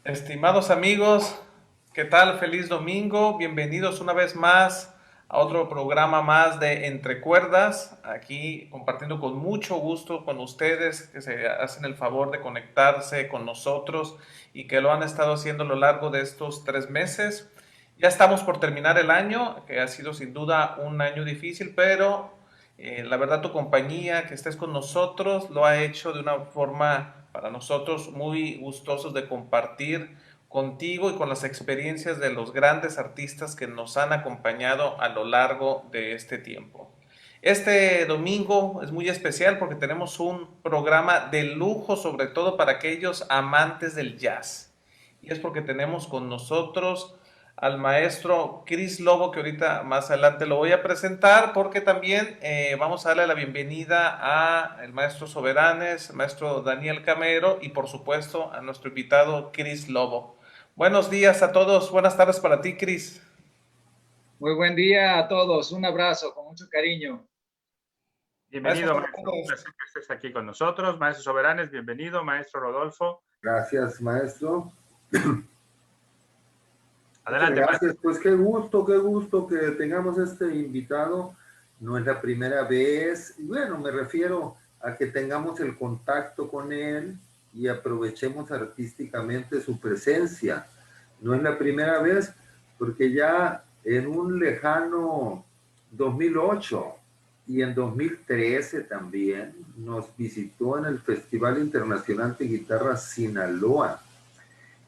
Estimados amigos, ¿qué tal? Feliz domingo. Bienvenidos una vez más a otro programa más de Entre Cuerdas. Aquí compartiendo con mucho gusto con ustedes que se hacen el favor de conectarse con nosotros y que lo han estado haciendo a lo largo de estos 3 meses. Ya estamos por terminar el año, que ha sido sin duda un año difícil, pero la verdad tu compañía, que estés con nosotros, lo ha hecho de una forma para nosotros muy gustosos de compartir contigo y con las experiencias de los grandes artistas que nos han acompañado a lo largo de este tiempo. Este domingo es muy especial porque tenemos un programa de lujo, sobre todo para aquellos amantes del jazz. Y es porque tenemos con nosotros al maestro Chris Lobo, que ahorita más adelante lo voy a presentar, porque también vamos a darle la bienvenida a el maestro Soberanes, maestro Daniel Camero y por supuesto a nuestro invitado Chris Lobo. Buenos días a todos, buenas tardes para ti, Chris. Muy buen día a todos, un abrazo con mucho cariño. Maestro Bienvenido, maestro. Un placer que estés aquí con nosotros. Maestro Soberanes, bienvenido. Maestro Rodolfo. Gracias, maestro. Muchas Adelante, maestro. gracias. Pues qué gusto que tengamos este invitado. No es la primera vez. Bueno, me refiero a que tengamos el contacto con él y aprovechemos artísticamente su presencia. No es la primera vez porque ya en un lejano 2008 y en 2013 también nos visitó en el Festival Internacional de Guitarra Sinaloa.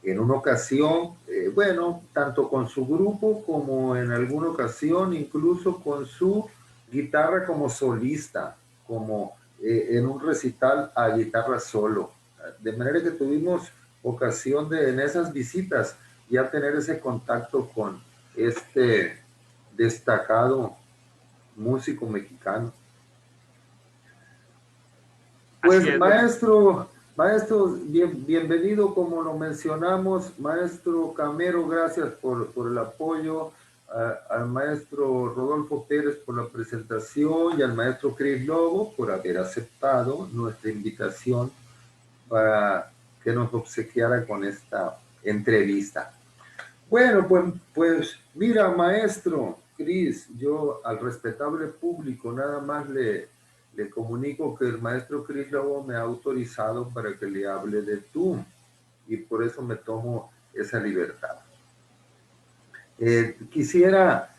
En una ocasión, bueno, tanto con su grupo como en alguna ocasión incluso con su guitarra como solista, como en un recital a guitarra solo. De manera que tuvimos ocasión de en esas visitas ya tener ese contacto con este destacado músico mexicano. Así Pues es. maestro, bienvenido, como lo mencionamos, maestro Camero, gracias por el apoyo, al maestro Rodolfo Pérez por la presentación y al maestro Chris Lobo por haber aceptado nuestra invitación para que nos obsequiara con esta entrevista. Bueno, pues mira, maestro Cris, yo al respetable público nada más le comunico que el maestro Cris Lobo me ha autorizado para que le hable de tú y por eso me tomo esa libertad. Quisiera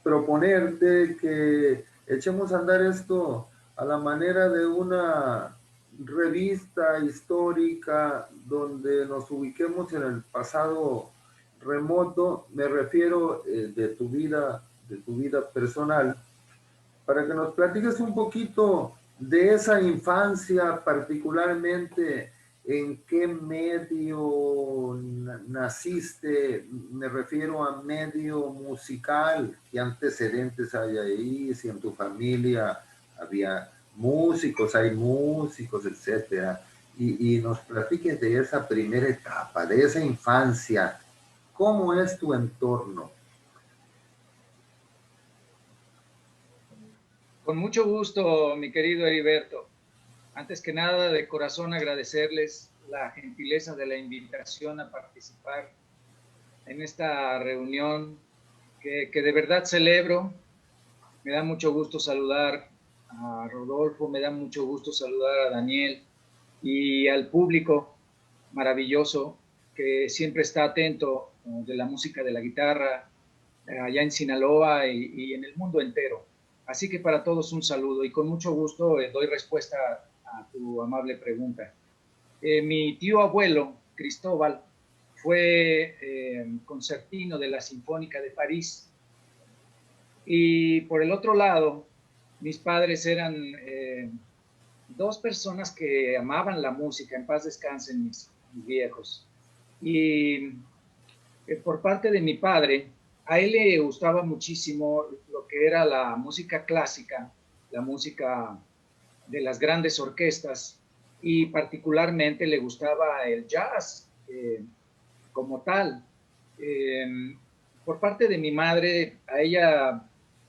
proponerte que echemos a andar esto a la manera de una revista histórica donde nos ubiquemos en el pasado remoto, me refiero de tu vida personal, para que nos platiques un poquito de esa infancia, particularmente en qué medio naciste, me refiero a medio musical, qué antecedentes hay ahí, si en tu familia había músicos, hay músicos, etcétera, y nos platiques de esa primera etapa, de esa infancia, cómo es tu entorno. Con mucho gusto, mi querido Heriberto. Antes que nada, de corazón agradecerles la gentileza de la invitación a participar en esta reunión que de verdad celebro. Me da mucho gusto saludar a Rodolfo, me da mucho gusto saludar a Daniel y al público maravilloso que siempre está atento de la música de la guitarra, allá en Sinaloa y en el mundo entero. Así que para todos un saludo y con mucho gusto doy respuesta a tu amable pregunta. Mi tío abuelo, Cristóbal, fue concertino de la Sinfónica de París. Y por el otro lado, mis padres eran dos personas que amaban la música, en paz descansen mis viejos. Y por parte de mi padre, a él le gustaba muchísimo lo que era la música clásica, la música de las grandes orquestas, y particularmente le gustaba el jazz como tal. Por parte de mi madre, a ella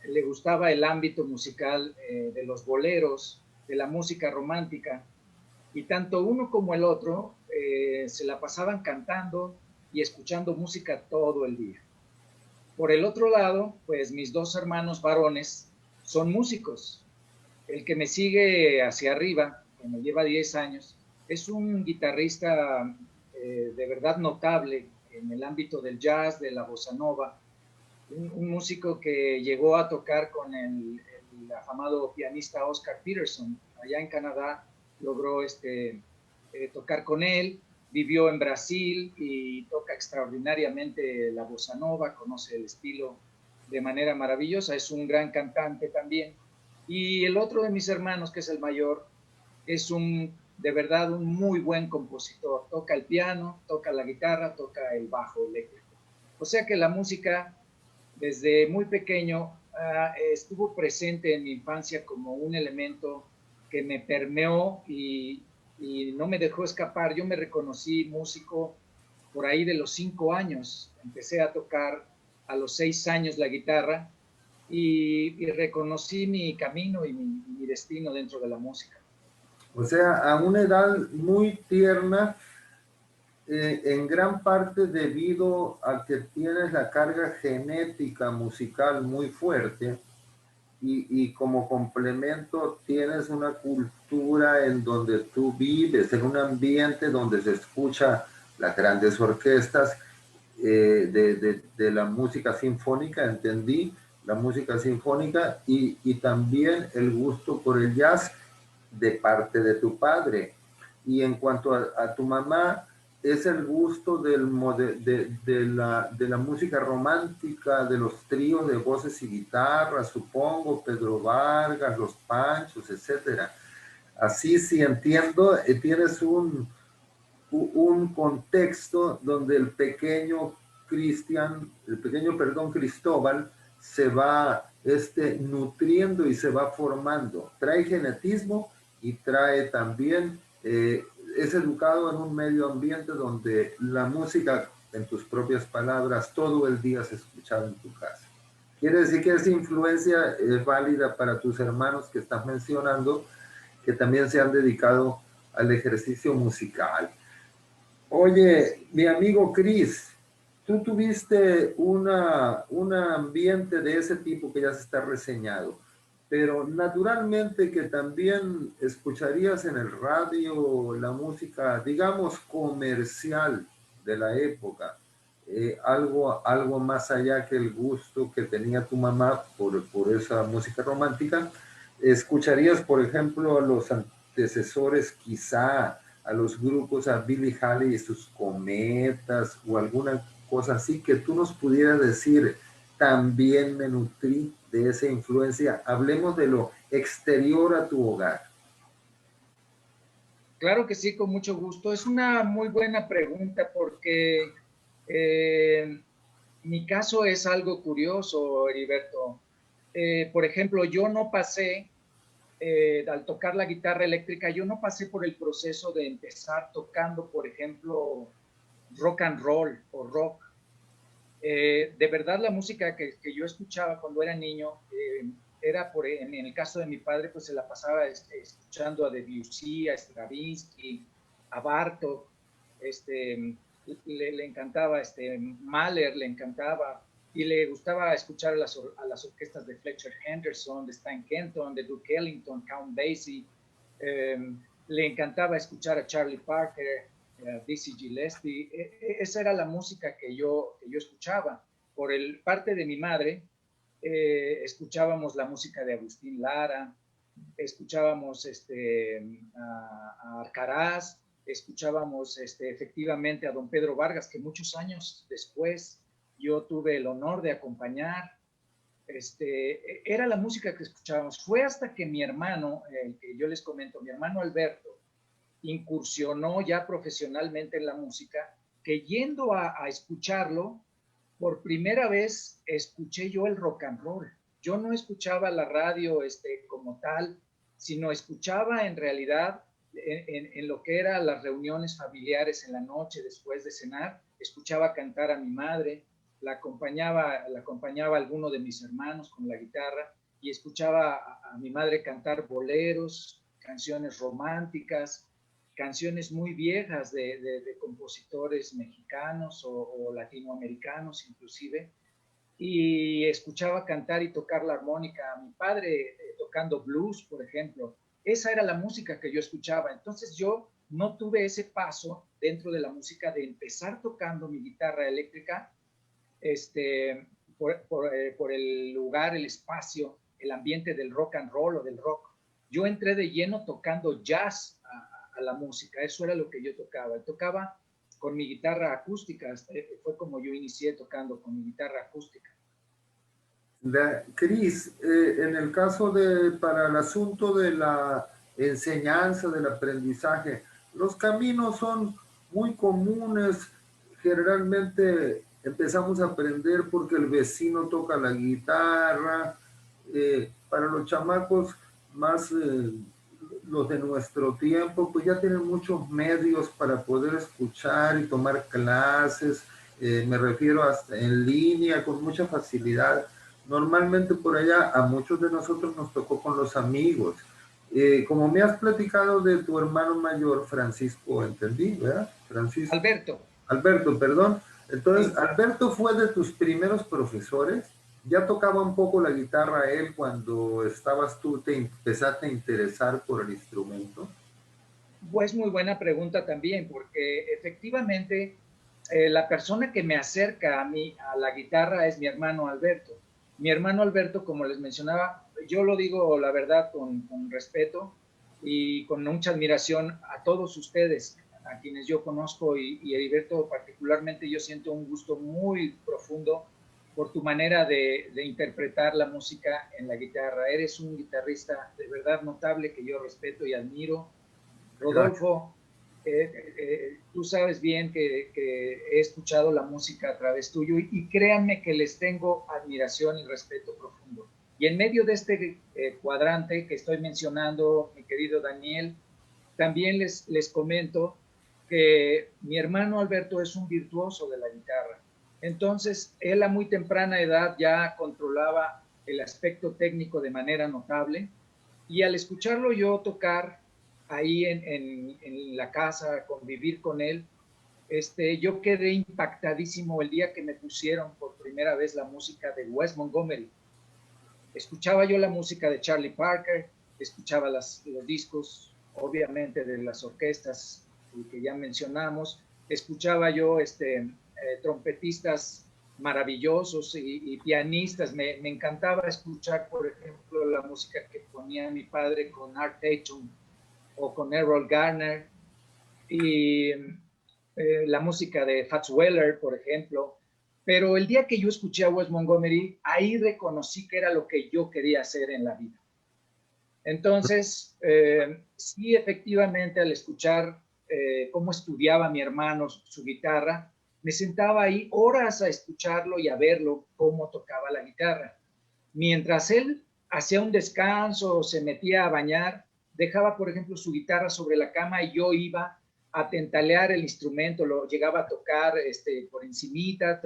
le gustaba el ámbito musical de los boleros, de la música romántica, Y tanto uno como el otro se la pasaban cantando y escuchando música todo el día. Por el otro lado, pues mis dos hermanos varones son músicos. El que me sigue hacia arriba, que me lleva 10 años, es un guitarrista de verdad notable en el ámbito del jazz, de la bossa nova, un músico que llegó a tocar con el afamado pianista Oscar Peterson. Allá en Canadá logró tocar con él, vivió en Brasil y toca extraordinariamente la bossa nova, conoce el estilo de manera maravillosa, es un gran cantante también. Y el otro de mis hermanos, que es el mayor, es de verdad un muy buen compositor. Toca el piano, toca la guitarra, toca el bajo eléctrico. O sea que la música desde muy pequeño estuvo presente en mi infancia como un elemento que me permeó y no me dejó escapar. Yo me reconocí músico por ahí de los 5 años. Empecé a tocar a los 6 años la guitarra y reconocí mi camino y mi destino dentro de la música. O sea, a una edad muy tierna, en gran parte debido a que tienes la carga genética musical muy fuerte y como complemento tienes una cultura en donde tú vives, en un ambiente donde se escucha las grandes orquestas de la música sinfónica, entendí, la música sinfónica y también el gusto por el jazz de parte de tu padre. Y en cuanto a tu mamá, es el gusto de la música romántica, de los tríos de voces y guitarras, supongo, Pedro Vargas, Los Panchos, etcétera. Así, si entiendo, tienes un contexto donde perdón, Cristóbal, se va nutriendo y se va formando. Trae genetismo y trae también, es educado en un medio ambiente donde la música, en tus propias palabras, todo el día se escuchaba en tu casa. Quiere decir que esa influencia es válida para tus hermanos que estás mencionando, que también se han dedicado al ejercicio musical. Oye, mi amigo Chris, tú tuviste un ambiente de ese tipo que ya se está reseñado, pero naturalmente que también escucharías en el radio la música, digamos, comercial de la época, algo más allá que el gusto que tenía tu mamá por esa música romántica. ¿Escucharías, por ejemplo, a los antecesores quizá, a los grupos, a Billie Holiday y sus cometas o alguna cosa así que tú nos pudieras decir? También me nutrí de esa influencia. Hablemos de lo exterior a tu hogar. Claro que sí, con mucho gusto. Es una muy buena pregunta porque mi caso es algo curioso, Heriberto. Por ejemplo, yo no pasé, al tocar la guitarra eléctrica, yo no pasé por el proceso de empezar tocando, por ejemplo, rock and roll o rock. De verdad, la música que yo escuchaba cuando era niño era, en el caso de mi padre, pues se la pasaba escuchando a Debussy, a Stravinsky, a Bartók, le encantaba Mahler, le encantaba, y le gustaba escuchar a las orquestas de Fletcher Henderson, de Stan Kenton, de Duke Ellington, Count Basie. Le encantaba escuchar a Charlie Parker, Dizzy Gillespie. Esa era la música que yo escuchaba. Por parte de mi madre, escuchábamos la música de Agustín Lara, escuchábamos a Alcaraz, escuchábamos efectivamente a don Pedro Vargas, que muchos años después yo tuve el honor de acompañar. Era la música que escuchábamos. Fue hasta que mi hermano, que yo les comento, mi hermano Alberto, incursionó ya profesionalmente en la música, que yendo a escucharlo, por primera vez escuché yo el rock and roll. Yo no escuchaba la radio como tal, sino escuchaba en realidad en lo que eran las reuniones familiares en la noche después de cenar, escuchaba cantar a mi madre, la acompañaba a alguno de mis hermanos con la guitarra y escuchaba a mi madre cantar boleros, canciones románticas. canciones muy viejas de compositores mexicanos o latinoamericanos inclusive, y escuchaba cantar y tocar la armónica a mi padre tocando blues, por ejemplo. Esa era la música que yo escuchaba. Entonces yo no tuve ese paso dentro de la música de empezar tocando mi guitarra eléctrica por el lugar, el espacio, el ambiente del rock and roll o del rock. Yo entré de lleno tocando jazz a la música. Eso era lo que yo tocaba. Tocaba con mi guitarra acústica. Fue como yo inicié tocando con mi guitarra acústica. Cris, en el caso para el asunto de la enseñanza, del aprendizaje, los caminos son muy comunes. Generalmente empezamos a aprender porque el vecino toca la guitarra. Para los chamacos más los de nuestro tiempo, pues ya tienen muchos medios para poder escuchar y tomar clases. Me refiero hasta en línea, con mucha facilidad. Normalmente por allá a muchos de nosotros nos tocó con los amigos. Como me has platicado de tu hermano mayor, Francisco, entendí, ¿verdad? Francisco. Alberto, perdón. Entonces, sí. Alberto fue de tus primeros profesores. ¿Ya tocaba un poco la guitarra él cuando estabas tú, te empezaste a interesar por el instrumento? Pues muy buena pregunta también, porque efectivamente la persona que me acerca a mí a la guitarra es mi hermano Alberto. Mi hermano Alberto, como les mencionaba, yo lo digo la verdad con respeto y con mucha admiración a todos ustedes, a quienes yo conozco, y Heriberto particularmente, yo siento un gusto muy profundo por tu manera de interpretar la música en la guitarra. Eres un guitarrista de verdad notable que yo respeto y admiro. Rodolfo, tú sabes bien que he escuchado la música a través tuyo y créanme que les tengo admiración y respeto profundo. Y en medio de este cuadrante que estoy mencionando, mi querido Daniel, también les comento que mi hermano Alberto es un virtuoso de la guitarra. Entonces, él a muy temprana edad ya controlaba el aspecto técnico de manera notable, y al escucharlo yo tocar ahí en la casa, convivir con él, yo quedé impactadísimo el día que me pusieron por primera vez la música de Wes Montgomery. Escuchaba yo la música de Charlie Parker, escuchaba los discos, obviamente, de las orquestas que ya mencionamos, escuchaba yo trompetistas maravillosos y pianistas. Me encantaba escuchar, por ejemplo, la música que ponía mi padre con Art Tatum o con Errol Garner, y la música de Fats Waller, por ejemplo. Pero el día que yo escuché a Wes Montgomery, ahí reconocí que era lo que yo quería hacer en la vida. Entonces, sí, efectivamente, al escuchar cómo estudiaba mi hermano su guitarra, me sentaba ahí horas a escucharlo y a verlo cómo tocaba la guitarra. Mientras él hacía un descanso o se metía a bañar, dejaba, por ejemplo, su guitarra sobre la cama y yo iba a tentalear el instrumento, lo llegaba a tocar por encimita,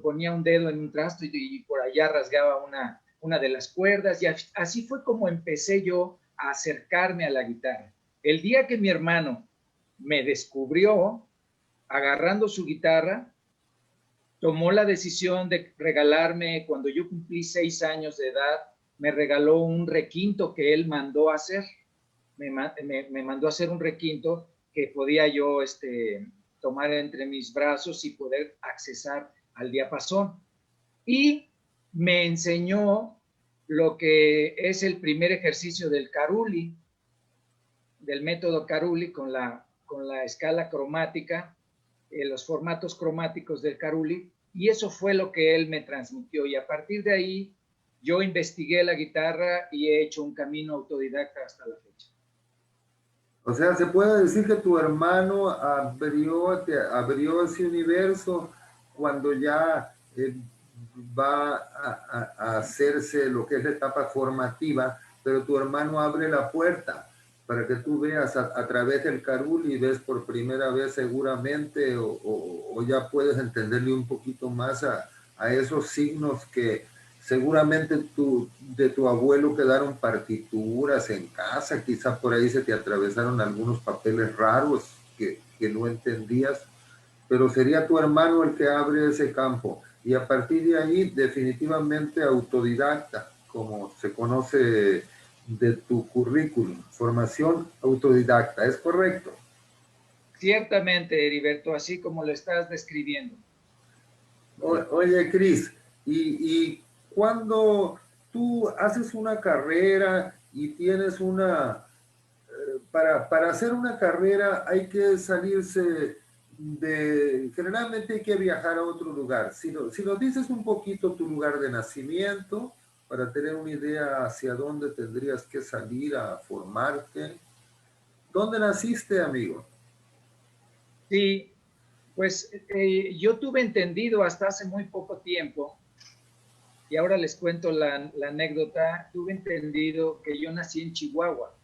ponía un dedo en un trasto y por allá rasgaba una de las cuerdas, y así fue como empecé yo a acercarme a la guitarra. El día que mi hermano me descubrió agarrando su guitarra, tomó la decisión de regalarme, cuando yo cumplí 6 años de edad, me regaló un requinto que él mandó a hacer. Me mandó a hacer un requinto que podía yo tomar entre mis brazos y poder accesar al diapasón. Y me enseñó lo que es el primer ejercicio del Caruli, del método Caruli con la escala cromática, los formatos cromáticos del Caruli, y eso fue lo que él me transmitió. Y a partir de ahí, yo investigué la guitarra y he hecho un camino autodidacta hasta la fecha. O sea, se puede decir que tu hermano abrió ese universo cuando ya va a hacerse lo que es la etapa formativa, pero tu hermano abre la puerta para que tú veas a través del Caruli y ves por primera vez seguramente, o ya puedes entenderle un poquito más a esos signos que Seguramente de tu abuelo quedaron partituras en casa, quizá por ahí se te atravesaron algunos papeles raros que no entendías, pero sería tu hermano el que abre ese campo. Y a partir de ahí, definitivamente autodidacta, como se conoce de tu currículum, formación autodidacta, ¿es correcto? Ciertamente, Heriberto, así como lo estás describiendo. Oye, Cris, y cuando tú haces una carrera y tienes para hacer una carrera hay que salirse generalmente hay que viajar a otro lugar. Si nos dices un poquito tu lugar de nacimiento, para tener una idea hacia dónde tendrías que salir a formarte. ¿Dónde naciste, amigo? Sí, pues yo tuve entendido hasta hace muy poco tiempo, y ahora les cuento la anécdota, tuve entendido que yo nací en Chihuahua.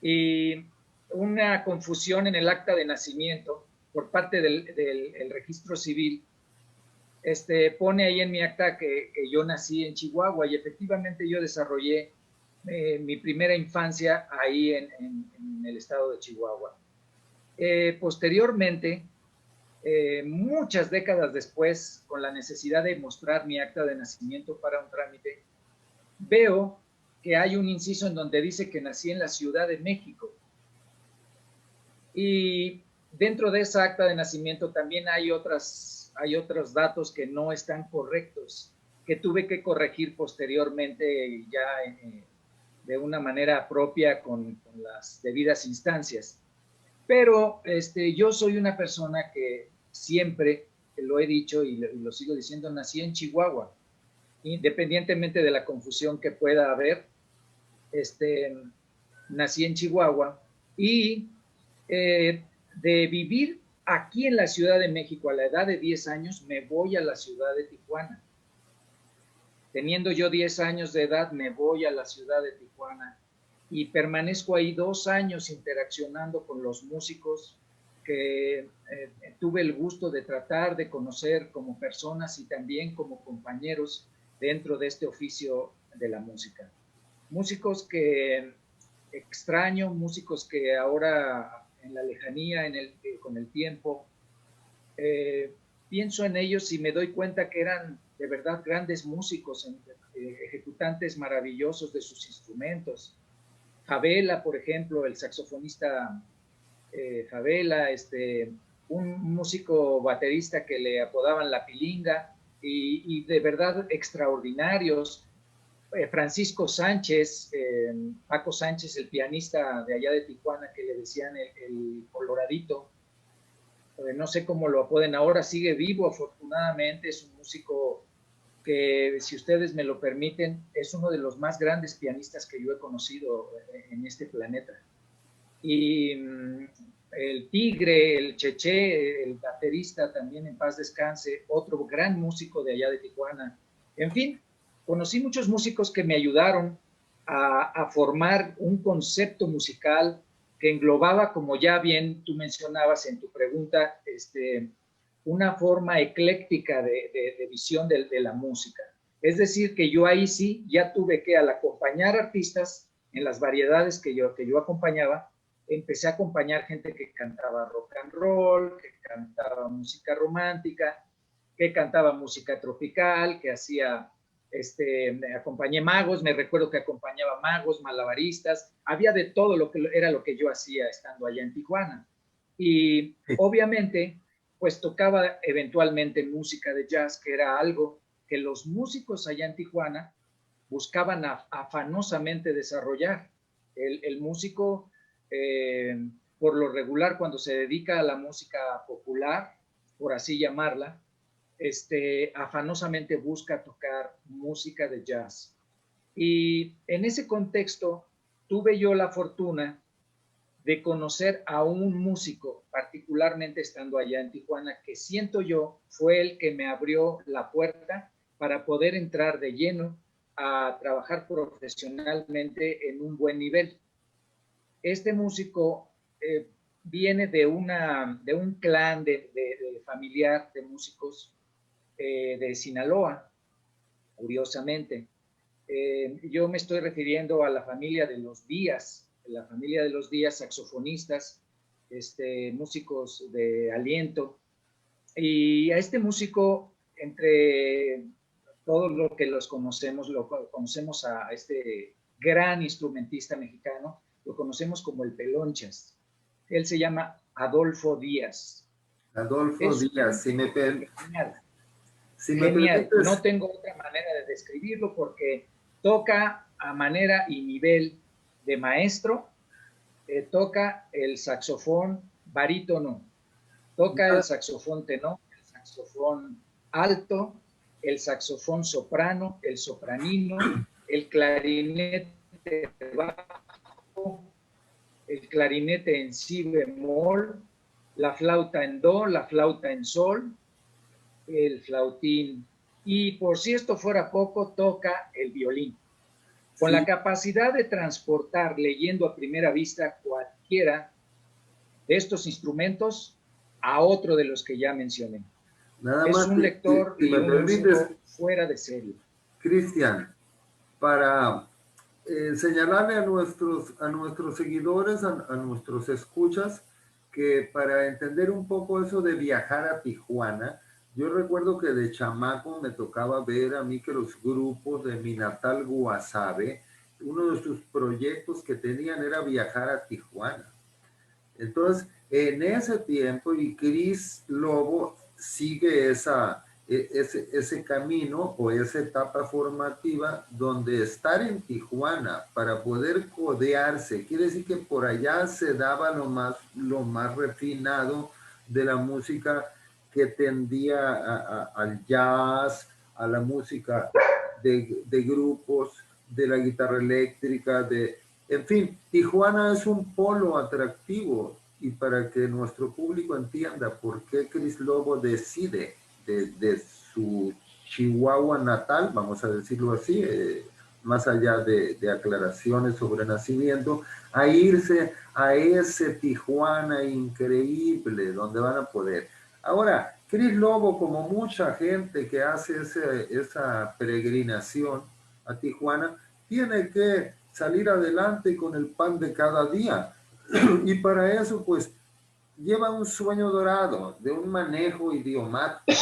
Y una confusión en el acta de nacimiento por parte del registro civil, pone ahí en mi acta que yo nací en Chihuahua y efectivamente yo desarrollé mi primera infancia ahí en el estado de Chihuahua. Posteriormente, muchas décadas después, con la necesidad de mostrar mi acta de nacimiento para un trámite, veo que hay un inciso en donde dice que nací en la Ciudad de México. Y dentro de esa acta de nacimiento también hay otros datos que no están correctos, que tuve que corregir posteriormente ya de una manera propia con las debidas instancias. Pero yo soy una persona que siempre, lo he dicho y lo sigo diciendo, nací en Chihuahua, independientemente de la confusión que pueda haber, nací en Chihuahua y de vivir aquí en la Ciudad de México a la edad de 10 años, me voy a la ciudad de Tijuana. Teniendo yo 10 años de edad, me voy a la ciudad de Tijuana y permanezco ahí 2 años interaccionando con los músicos que tuve el gusto de tratar de conocer como personas y también como compañeros dentro de este oficio de la música. Músicos que extraño, músicos que ahora en la lejanía, con el tiempo, pienso en ellos y me doy cuenta que eran de verdad grandes músicos, ejecutantes maravillosos de sus instrumentos. Favela, por ejemplo, el saxofonista Favela, un músico baterista que le apodaban La Pilinga, y de verdad extraordinarios. Francisco Sánchez, Paco Sánchez, el pianista de allá de Tijuana, que le decían el Coloradito, no sé cómo lo apoden ahora, sigue vivo afortunadamente, es un músico que, si ustedes me lo permiten, es uno de los más grandes pianistas que yo he conocido en este planeta. Y el Tigre, el Cheché, el baterista, también en paz descanse, otro gran músico de allá de Tijuana. En fin, conocí muchos músicos que me ayudaron a formar un concepto musical que englobaba, como ya bien tú mencionabas en tu pregunta, una forma ecléctica de visión de la música. Es decir, que yo ahí sí ya tuve que, al acompañar artistas en las variedades que yo acompañaba, empecé a acompañar gente que cantaba rock and roll, que cantaba música romántica, que cantaba música tropical, que hacía, me acompañé magos, me recuerdo que acompañaba magos, malabaristas, había de todo lo que era lo que yo hacía estando allá en Tijuana. Y obviamente, pues tocaba eventualmente música de jazz, que era algo que los músicos allá en Tijuana buscaban afanosamente desarrollar. El músico, por lo regular, cuando se dedica a la música popular, por así llamarla, afanosamente busca tocar música de jazz. Y en ese contexto tuve yo la fortuna de conocer a un músico, particularmente estando allá en Tijuana, que siento yo fue el que me abrió la puerta para poder entrar de lleno a trabajar profesionalmente en un buen nivel. Este músico viene de un clan de familiar de músicos de Sinaloa. curiosamente. Yo me estoy refiriendo a la familia de los Díaz, saxofonistas, músicos de aliento. Y a este músico, entre todos los que lo conocemos a este gran instrumentista mexicano, lo conocemos como el Pelonchas. Él se llama Adolfo Díaz. Adolfo Díaz, genial. Si me Genial, permites, no tengo otra manera de describirlo porque toca a manera y nivel de maestro, toca el saxofón barítono, toca el saxofón tenor, el saxofón alto, el saxofón soprano, el sopranino, el clarinete bajo, el clarinete en si bemol, la flauta en do, la flauta en sol, el flautín, y por si esto fuera poco, toca el violín. Con la capacidad de transportar, leyendo a primera vista, cualquiera de estos instrumentos a otro de los que ya mencioné. Nada es más un lector si y me un permites, músico fuera de serie. Cristian, para señalarle a nuestros seguidores, a nuestros escuchas, que para entender un poco eso de viajar a Tijuana, yo recuerdo que de chamaco me tocaba ver a mí que los grupos de mi natal Guasave, uno de sus proyectos que tenían era viajar a Tijuana. Entonces, en ese tiempo, y Cris Lobo sigue ese camino o esa etapa formativa donde estar en Tijuana para poder codearse, quiere decir que por allá se daba lo más refinado de la música que tendía al jazz, a la música de grupos, de la guitarra eléctrica, en fin, Tijuana es un polo atractivo, y para que nuestro público entienda por qué Cris Lobo decide de su Chihuahua natal, vamos a decirlo así, más allá de aclaraciones sobre nacimiento, a irse a ese Tijuana increíble donde van a poder. Ahora, Cris Lobo, como mucha gente que hace esa peregrinación a Tijuana, tiene que salir adelante con el pan de cada día. Y para eso, pues, lleva un sueño dorado de un manejo idiomático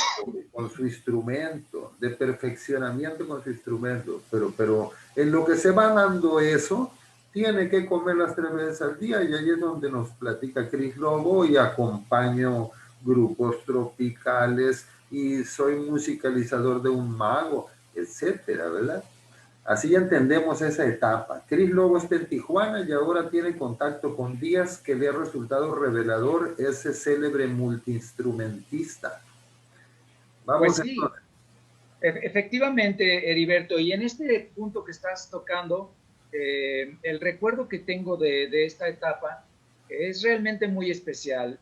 con su instrumento, de perfeccionamiento con su instrumento. Pero en lo que se va dando eso, tiene que comer las 3 veces al día, y ahí es donde nos platica Cris Lobo, y acompaño grupos tropicales, y soy musicalizador de un mago, etcétera, ¿verdad? Así entendemos esa etapa. Cris Lobo está en Tijuana y ahora tiene contacto con Díaz, que le ha resultado revelador ese célebre multiinstrumentista. Vamos Pues sí, entonces. efectivamente, Heriberto, y en este punto que estás tocando, el recuerdo que tengo de esta etapa es realmente muy especial.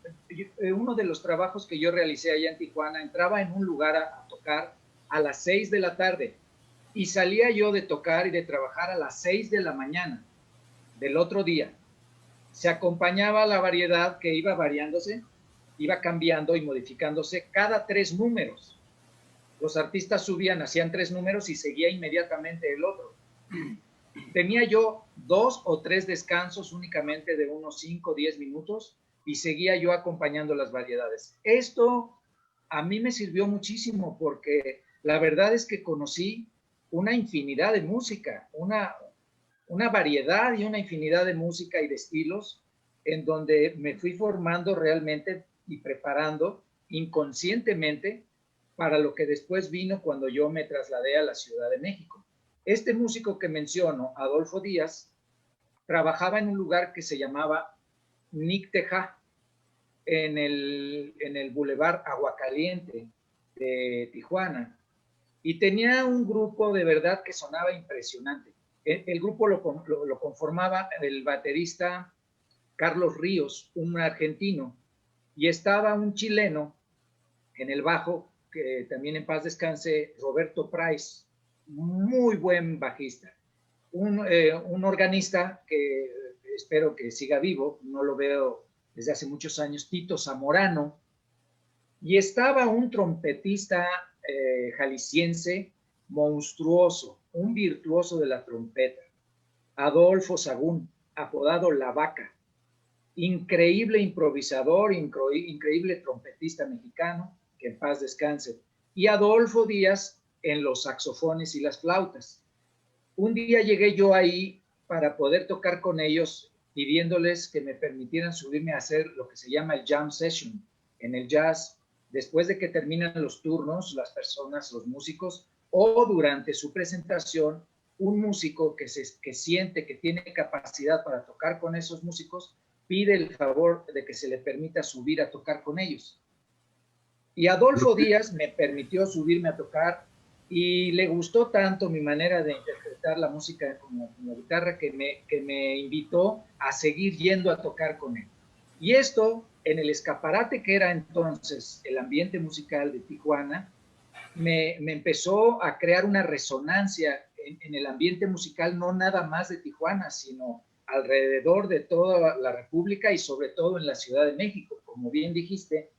Uno de los trabajos que yo realicé allá en Tijuana, entraba en un lugar a tocar a las 6 de la tarde y salía yo de tocar y de trabajar a las 6 de la mañana del otro día. Se acompañaba la variedad que iba variándose, iba cambiando y modificándose cada 3 números. Los artistas subían, hacían 3 números y seguía inmediatamente el otro. Tenía yo 2 o 3 descansos únicamente de unos 5 o 10 minutos y seguía yo acompañando las variedades. Esto a mí me sirvió muchísimo porque la verdad es que conocí una infinidad de música, una variedad y una infinidad de música y de estilos, en donde me fui formando realmente y preparando inconscientemente para lo que después vino cuando yo me trasladé a la Ciudad de México. Este músico que menciono, Adolfo Díaz, trabajaba en un lugar que se llamaba Nicteja, en el Boulevard Aguacaliente de Tijuana, y tenía un grupo de verdad que sonaba impresionante. El grupo lo conformaba el baterista Carlos Ríos, un argentino, y estaba un chileno en el bajo, que también en paz descanse, Roberto Price, muy buen bajista. Un organista que espero que siga vivo, no lo veo desde hace muchos años, Tito Zamorano, y estaba un trompetista jalisciense monstruoso, un virtuoso de la trompeta, Adolfo Sagún, apodado La Vaca, increíble improvisador, increíble trompetista mexicano, que en paz descanse, y Adolfo Díaz en los saxofones y las flautas. Un día llegué yo ahí para poder tocar con ellos, pidiéndoles que me permitieran subirme a hacer lo que se llama el jam session. En el jazz, después de que terminan los turnos, las personas, los músicos, o durante su presentación, un músico que siente que tiene capacidad para tocar con esos músicos, pide el favor de que se le permita subir a tocar con ellos. Y Adolfo Díaz me permitió subirme a tocar y le gustó tanto mi manera de interpretar la música como guitarra que me invitó a seguir yendo a tocar con él. Y esto, en el escaparate que era entonces el ambiente musical de Tijuana, me empezó a crear una resonancia en el ambiente musical, no nada más de Tijuana, sino alrededor de toda la República y sobre todo en la Ciudad de México. Como bien dijiste,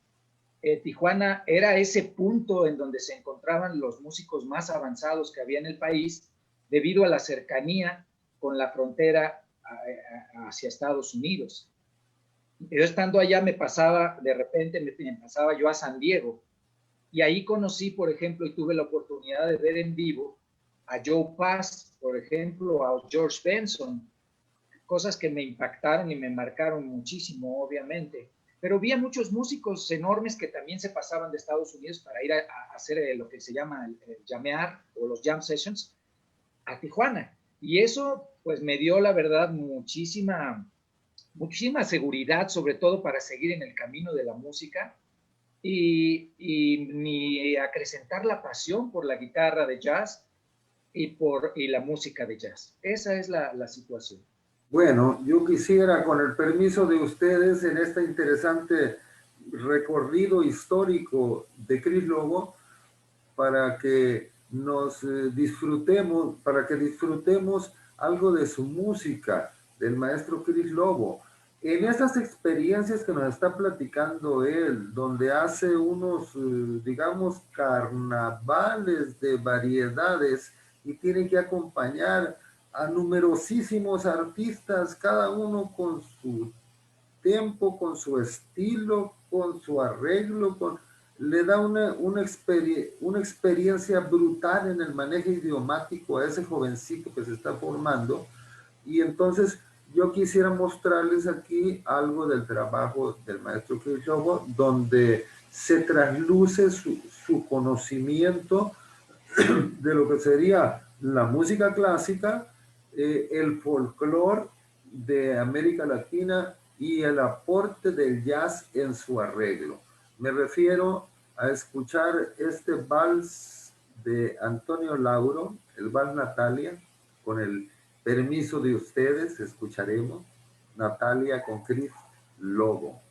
Tijuana era ese punto en donde se encontraban los músicos más avanzados que había en el país debido a la cercanía con la frontera hacia Estados Unidos. Yo estando allá de repente me pasaba yo a San Diego y ahí conocí, por ejemplo, y tuve la oportunidad de ver en vivo a Joe Pass, por ejemplo, a George Benson, cosas que me impactaron y me marcaron muchísimo, obviamente. Pero vi a muchos músicos enormes que también se pasaban de Estados Unidos para ir a hacer lo que se llama el jamear o los jam sessions a Tijuana. Y eso pues me dio la verdad muchísima seguridad, sobre todo para seguir en el camino de la música y acrecentar la pasión por la guitarra de jazz y la música de jazz. Esa es la situación. Bueno, yo quisiera, con el permiso de ustedes, en este interesante recorrido histórico de Chris Lobo, para que disfrutemos algo de su música, del maestro Chris Lobo. En esas experiencias que nos está platicando él, donde hace unos, digamos, carnavales de variedades y tiene que acompañar a numerosísimos artistas, cada uno con su tempo, con su estilo, con su arreglo, le da una experiencia brutal en el manejo idiomático a ese jovencito que se está formando. Y entonces yo quisiera mostrarles aquí algo del trabajo del maestro Chris Lobo, donde se trasluce su conocimiento de lo que sería la música clásica, el folclore de América Latina y el aporte del jazz en su arreglo. Me refiero a escuchar este vals de Antonio Lauro, el vals Natalia. Con el permiso de ustedes, escucharemos Natalia con Chris Lobo.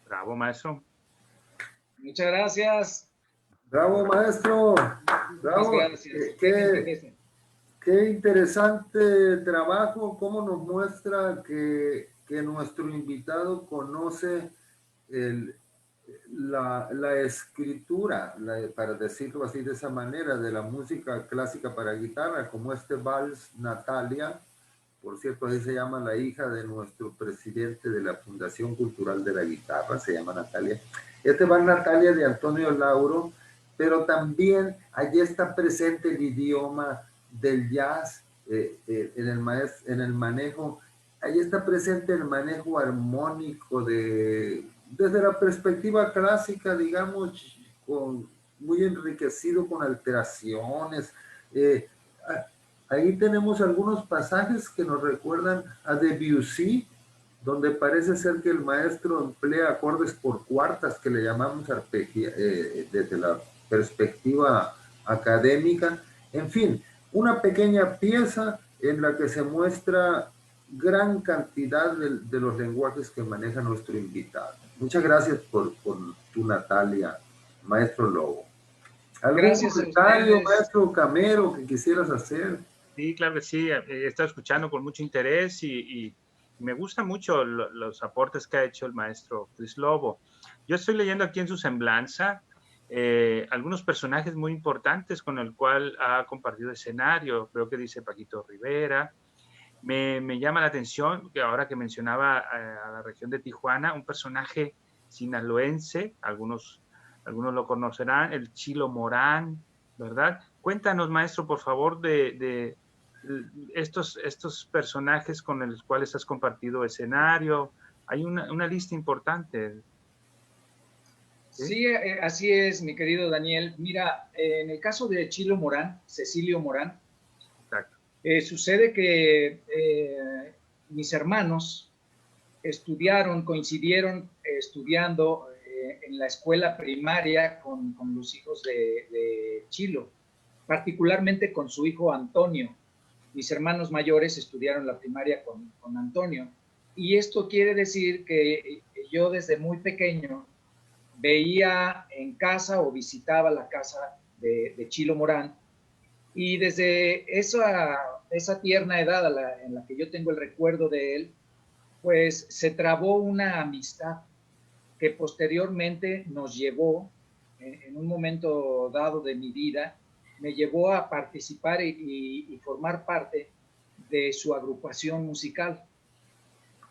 Bravo, maestro. Muchas gracias. Bravo, maestro. Bravo. Muchas gracias. Qué interesante trabajo, cómo nos muestra que nuestro invitado conoce la escritura, para decirlo así de esa manera, de la música clásica para guitarra, como este vals Natalia. Por cierto, así se llama la hija de nuestro presidente de la Fundación Cultural de la Guitarra, se llama Natalia. Este vals Natalia de Antonio Lauro, pero también allí está presente el idioma del jazz en el manejo. Allí está presente el manejo armónico desde la perspectiva clásica, digamos, muy enriquecido con alteraciones. Ahí tenemos algunos pasajes que nos recuerdan a Debussy, donde parece ser que el maestro emplea acordes por cuartas, que le llamamos desde la perspectiva académica. En fin, una pequeña pieza en la que se muestra gran cantidad de los lenguajes que maneja nuestro invitado. Muchas gracias por tu Natalia, maestro Lobo. ¿Algún comentario, maestro Camero, que quisieras hacer? Sí, claro que sí. He estado escuchando con mucho interés y me gustan mucho los aportes que ha hecho el maestro Chris Lobo. Yo estoy leyendo aquí en su semblanza algunos personajes muy importantes con el cual ha compartido escenario. Creo que dice Paquito Rivera. Me llama la atención que ahora que mencionaba a la región de Tijuana, un personaje sinaloense, algunos lo conocerán, el Chilo Morán, ¿verdad? Cuéntanos, maestro, por favor, de estos personajes con los cuales has compartido escenario. Hay una lista importante. Sí, así es, mi querido Daniel. Mira, en el caso de Chilo Morán, Cecilio Morán, sucede que mis hermanos coincidieron estudiando en la escuela primaria con los hijos de Chilo, particularmente con su hijo Antonio. Mis hermanos mayores estudiaron la primaria con Antonio. Y esto quiere decir que yo desde muy pequeño veía en casa o visitaba la casa de Chilo Morán. Y desde esa tierna edad en la que yo tengo el recuerdo de él, pues se trabó una amistad que posteriormente nos llevó, en un momento dado de mi vida, me llevó a participar y formar parte de su agrupación musical.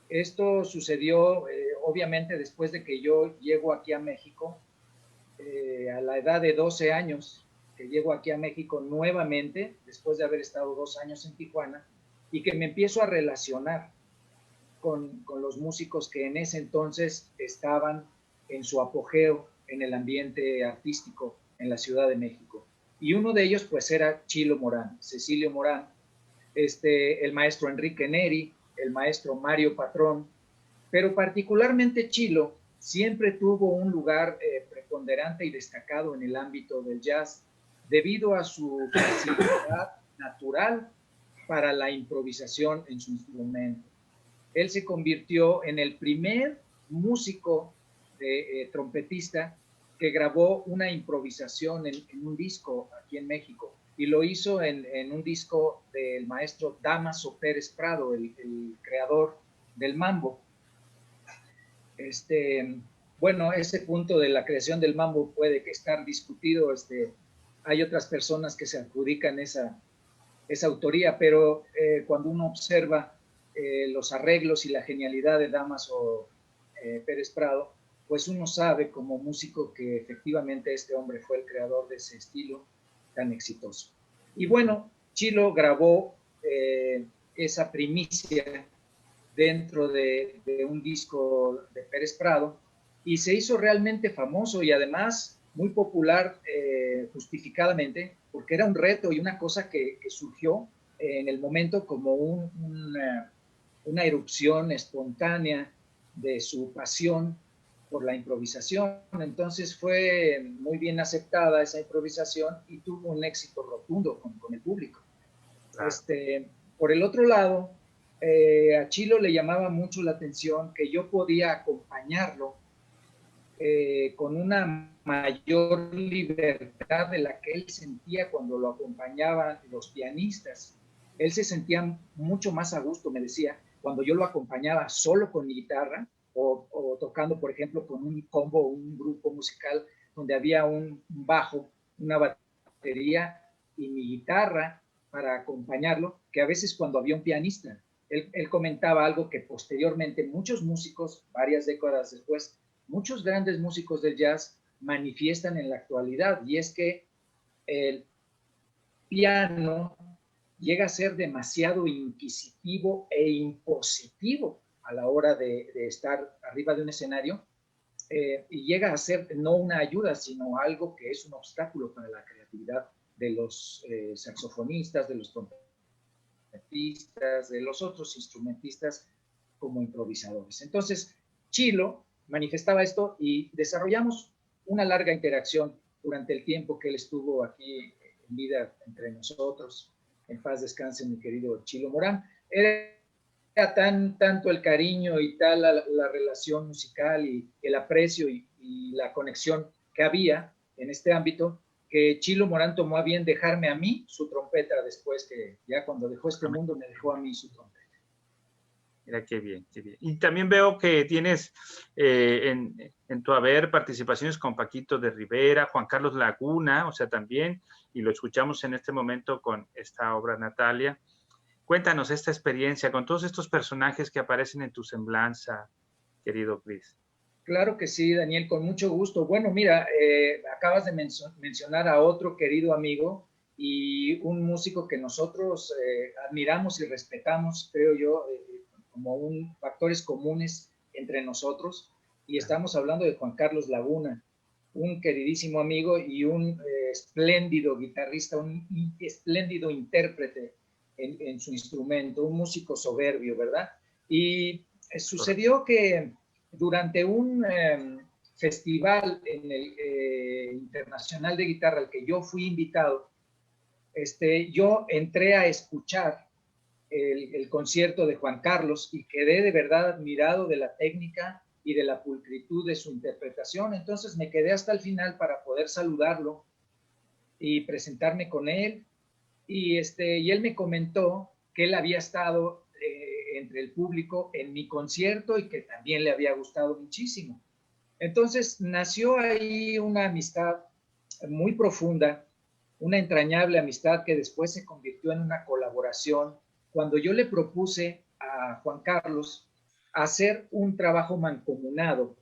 Esto sucedió, obviamente, después de que yo llego aquí a México, a la edad de 12 años, que llego aquí a México nuevamente, después de haber estado 2 años en Tijuana, y que me empiezo a relacionar con los músicos que en ese entonces estaban en su apogeo en el ambiente artístico en la Ciudad de México. Y uno de ellos pues era Chilo Morán, Cecilio Morán, el maestro Enrique Neri, el maestro Mario Patrón, pero particularmente Chilo siempre tuvo un lugar preponderante y destacado en el ámbito del jazz debido a su facilidad natural para la improvisación en su instrumento. Él se convirtió en el primer músico trompetista que grabó una improvisación en un disco aquí en México, y lo hizo en un disco del maestro Dámaso Pérez Prado, el creador del mambo. Bueno, ese punto de la creación del mambo puede estar discutido. Hay otras personas que se adjudican esa autoría, pero cuando uno observa los arreglos y la genialidad de Dámaso Pérez Prado, pues uno sabe como músico que efectivamente este hombre fue el creador de ese estilo tan exitoso. Y bueno, Chilo grabó esa primicia dentro de un disco de Pérez Prado, y se hizo realmente famoso y además muy popular justificadamente, porque era un reto y una cosa que surgió en el momento como una erupción espontánea de su pasión por la improvisación. Entonces fue muy bien aceptada esa improvisación y tuvo un éxito rotundo con el público. Claro. Por el otro lado, a Chilo le llamaba mucho la atención que yo podía acompañarlo con una mayor libertad de la que él sentía cuando lo acompañaban los pianistas. Él se sentía mucho más a gusto, me decía, cuando yo lo acompañaba solo con mi guitarra o tocando, por ejemplo, con un combo, un grupo musical donde había un bajo, una batería y mi guitarra para acompañarlo, que a veces cuando había un pianista. Él comentaba algo que posteriormente muchos músicos, varias décadas después, muchos grandes músicos del jazz manifiestan en la actualidad, y es que el piano llega a ser demasiado inquisitivo e impositivo a la hora de estar arriba de un escenario, y llega a ser no una ayuda, sino algo que es un obstáculo para la creatividad de los saxofonistas, de los trompetistas, de los otros instrumentistas como improvisadores. Entonces, Chilo manifestaba esto y desarrollamos una larga interacción durante el tiempo que él estuvo aquí en vida entre nosotros. En paz descanse mi querido Chilo Morán. Era tanto el cariño y tal la relación musical y el aprecio y la conexión que había en este ámbito, que Chilo Morán tomó a bien dejarme a mí su trompeta después, que ya cuando dejó este mundo me dejó a mí su trompeta. Mira qué bien, qué bien. Y también veo que tienes en tu haber participaciones con Paquito de Rivera, Juan Carlos Laguna, o sea, también, y lo escuchamos en este momento con esta obra Natalia. Cuéntanos esta experiencia con todos estos personajes que aparecen en tu semblanza, querido Chris. Claro que sí, Daniel, con mucho gusto. Bueno, mira, acabas de mencionar a otro querido amigo y un músico que nosotros admiramos y respetamos, creo yo, como factores comunes entre nosotros, y estamos hablando de Juan Carlos Laguna, un queridísimo amigo y un espléndido guitarrista, un espléndido intérprete en su instrumento, un músico soberbio, ¿verdad? Y sucedió que durante un festival en el Internacional de Guitarra al que yo fui invitado, yo entré a escuchar el concierto de Juan Carlos y quedé de verdad admirado de la técnica y de la pulcritud de su interpretación. Entonces me quedé hasta el final para poder saludarlo y presentarme con él. Y él me comentó que él había estado entre el público en mi concierto y que también le había gustado muchísimo. Entonces nació ahí una amistad muy profunda, una entrañable amistad que después se convirtió en una colaboración cuando yo le propuse a Juan Carlos hacer un trabajo mancomunado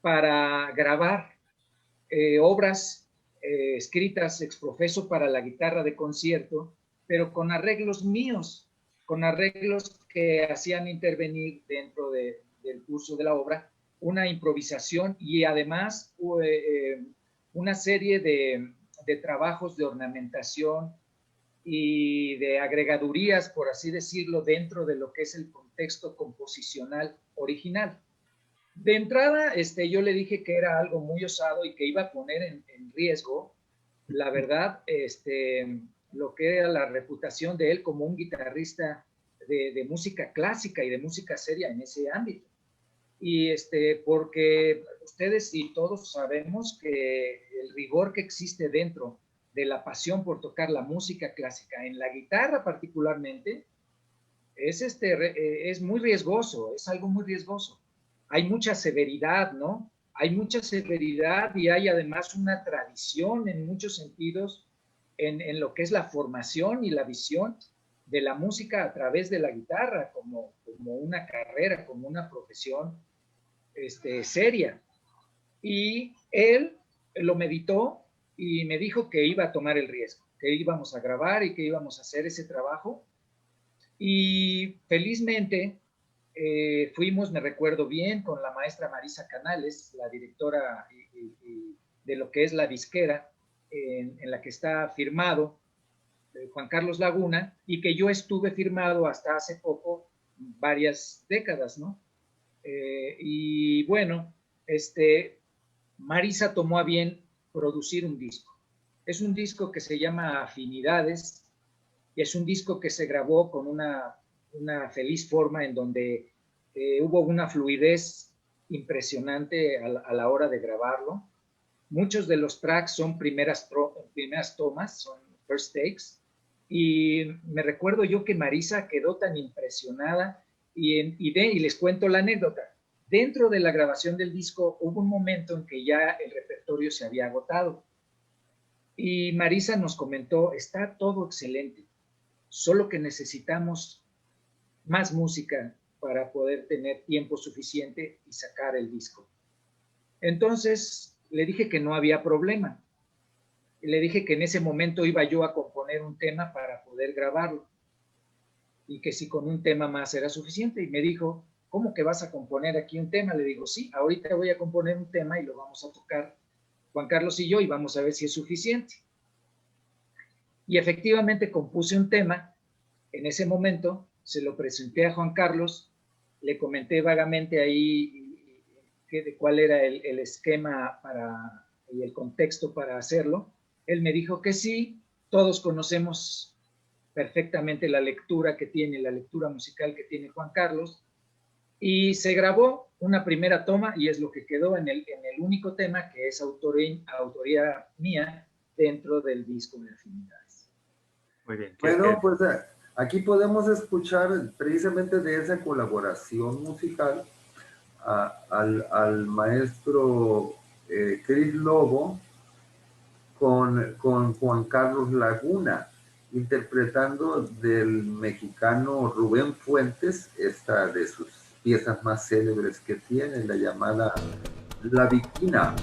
para grabar obras escritas ex profeso para la guitarra de concierto, pero con arreglos míos, con arreglos que hacían intervenir dentro del curso de la obra una improvisación y además una serie de trabajos de ornamentación y de agregadurías, por así decirlo, dentro de lo que es el contexto composicional original. De entrada, yo le dije que era algo muy osado y que iba a poner en riesgo, la verdad, lo que era la reputación de él como un guitarrista de música clásica y de música seria en ese ámbito. Y porque ustedes y todos sabemos que el rigor que existe dentro de la pasión por tocar la música clásica, en la guitarra particularmente, es muy riesgoso, es algo muy riesgoso. Hay mucha severidad, ¿no? Hay mucha severidad y hay además una tradición en muchos sentidos en lo que es la formación y la visión de la música a través de la guitarra como una carrera, como una profesión seria. Y él lo meditó y me dijo que iba a tomar el riesgo, que íbamos a grabar y que íbamos a hacer ese trabajo. Y felizmente fuimos, me recuerdo bien, con la maestra Marisa Canales, la directora de lo que es la disquera, en la que está firmado Juan Carlos Laguna, y que yo estuve firmado hasta hace poco, varias décadas, ¿no? Y bueno, Marisa tomó a bien producir un disco. Es un disco que se llama Afinidades, y es un disco que se grabó con una feliz forma en donde hubo una fluidez impresionante a la hora de grabarlo. Muchos de los tracks son primeras tomas, son first takes, y me recuerdo yo que Marisa quedó tan impresionada, y les cuento la anécdota. Dentro de la grabación del disco hubo un momento en que ya el repertorio se había agotado, y Marisa nos comentó: está todo excelente, solo que necesitamos más música para poder tener tiempo suficiente y sacar el disco. Entonces le dije que no había problema. Y le dije que en ese momento iba yo a componer un tema para poder grabarlo, y que si con un tema más era suficiente. Y me dijo: ¿cómo que vas a componer aquí un tema? Le digo: sí, ahorita voy a componer un tema y lo vamos a tocar Juan Carlos y yo, y vamos a ver si es suficiente. Y efectivamente compuse un tema. En ese momento se lo presenté a Juan Carlos, le comenté vagamente ahí de cuál era el esquema y el contexto para hacerlo. Él me dijo que sí. Todos conocemos perfectamente la lectura musical que tiene Juan Carlos, y se grabó una primera toma, y es lo que quedó en el único tema que es autoría mía dentro del disco de Afinidades. Muy bien. Bueno, pues aquí podemos escuchar precisamente de esa colaboración musical al maestro Chris Lobo con Juan Carlos Laguna, interpretando del mexicano Rubén Fuentes, esta de sus piezas más célebres que tiene, la llamada La Viquina.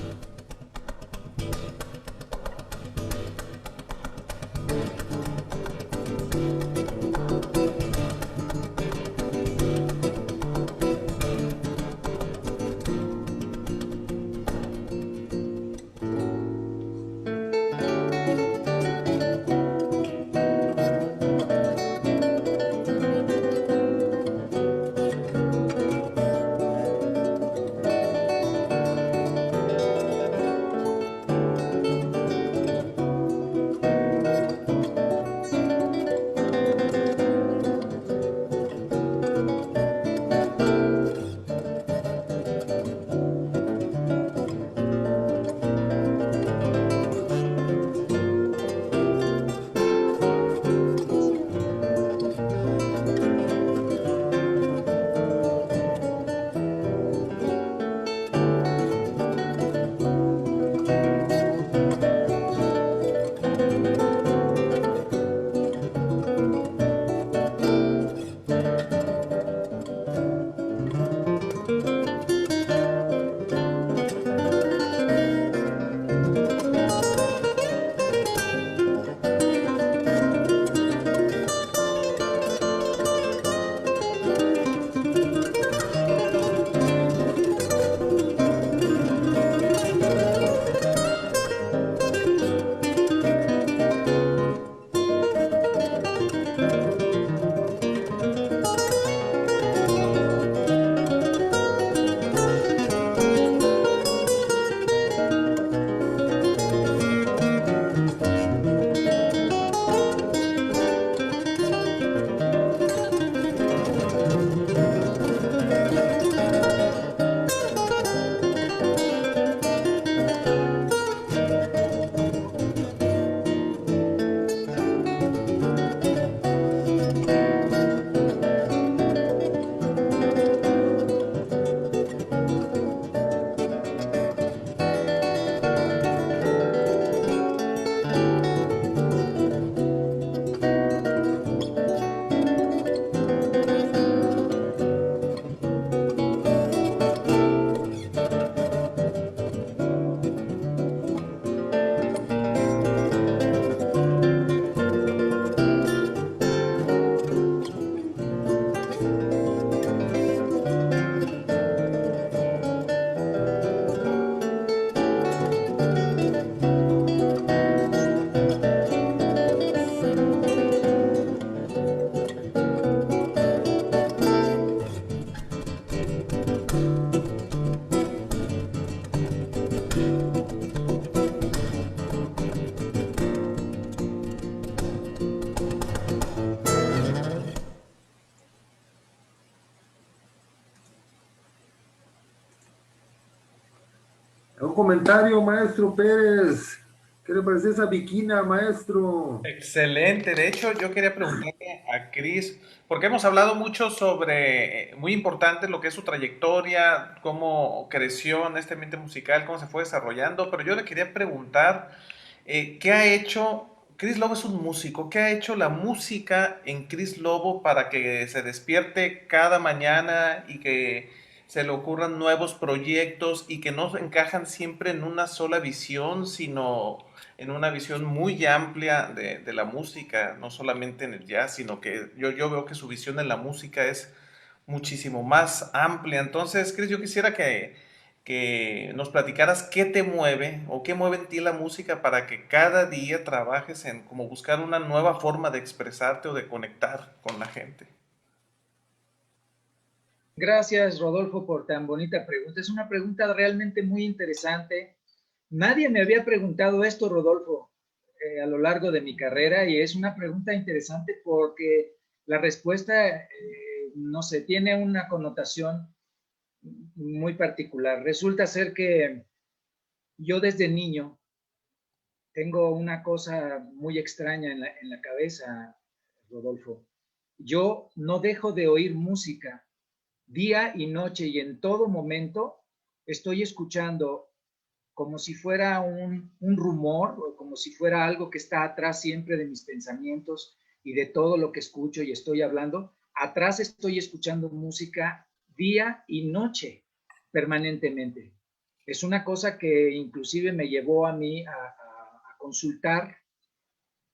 comentario, maestro Pérez. ¿Qué le parece esa viquina, maestro? Excelente. De hecho, yo quería preguntarle a Chris, porque hemos hablado mucho sobre, muy importante, lo que es su trayectoria, cómo creció en este ambiente musical, cómo se fue desarrollando, pero yo le quería preguntar, ¿qué ha hecho? Chris Lobo es un músico. ¿Qué ha hecho la música en Chris Lobo para que se despierte cada mañana y que se le ocurran nuevos proyectos y que no encajan siempre en una sola visión, sino en una visión muy amplia de la música, no solamente en el jazz, sino que yo veo que su visión en la música es muchísimo más amplia? Entonces, Chris, yo quisiera que nos platicaras qué te mueve o qué mueve en ti la música para que cada día trabajes en como buscar una nueva forma de expresarte o de conectar con la gente. Gracias, Rodolfo, por tan bonita pregunta. Es una pregunta realmente muy interesante. Nadie me había preguntado esto, Rodolfo, a lo largo de mi carrera, y es una pregunta interesante porque la respuesta, no sé, tiene una connotación muy particular. Resulta ser que yo desde niño tengo una cosa muy extraña en la cabeza, Rodolfo. Yo no dejo de oír música día y noche, y en todo momento estoy escuchando como si fuera un rumor, o como si fuera algo que está atrás siempre de mis pensamientos y de todo lo que escucho y estoy hablando. Atrás estoy escuchando música día y noche, permanentemente. Es una cosa que inclusive me llevó a mí a consultar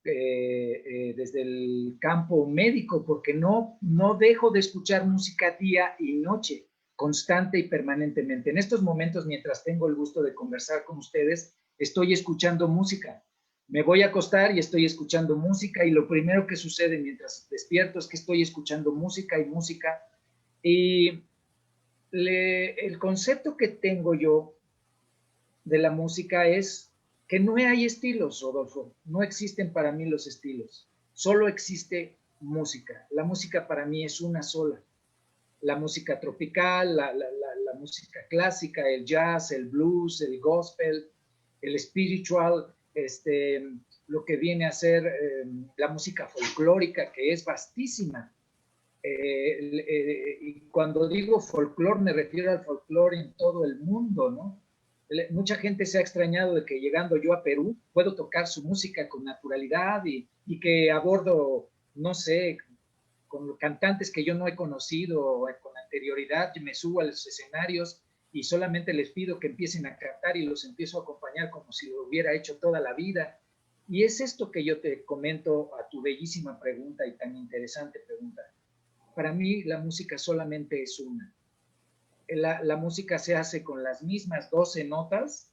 desde el campo médico, porque no dejo de escuchar música día y noche, constante y permanentemente. En estos momentos, mientras tengo el gusto de conversar con ustedes, estoy escuchando música. Me voy a acostar y estoy escuchando música, y lo primero que sucede mientras despierto es que estoy escuchando música y música. Y el concepto que tengo yo de la música es que no hay estilos, Rodolfo. No existen para mí los estilos. Solo existe música. La música para mí es una sola. La música tropical, la música clásica, el jazz, el blues, el gospel, el spiritual, lo que viene a ser la música folclórica, que es vastísima. Y cuando digo folclore, me refiero al folclore en todo el mundo, ¿no? Mucha gente se ha extrañado de que llegando yo a Perú puedo tocar su música con naturalidad, y que abordo, no sé, con cantantes que yo no he conocido con anterioridad, me subo a los escenarios y solamente les pido que empiecen a cantar y los empiezo a acompañar como si lo hubiera hecho toda la vida. Y es esto que yo te comento a tu bellísima pregunta y tan interesante pregunta. Para mí la música solamente es una. La música se hace con las mismas 12 notas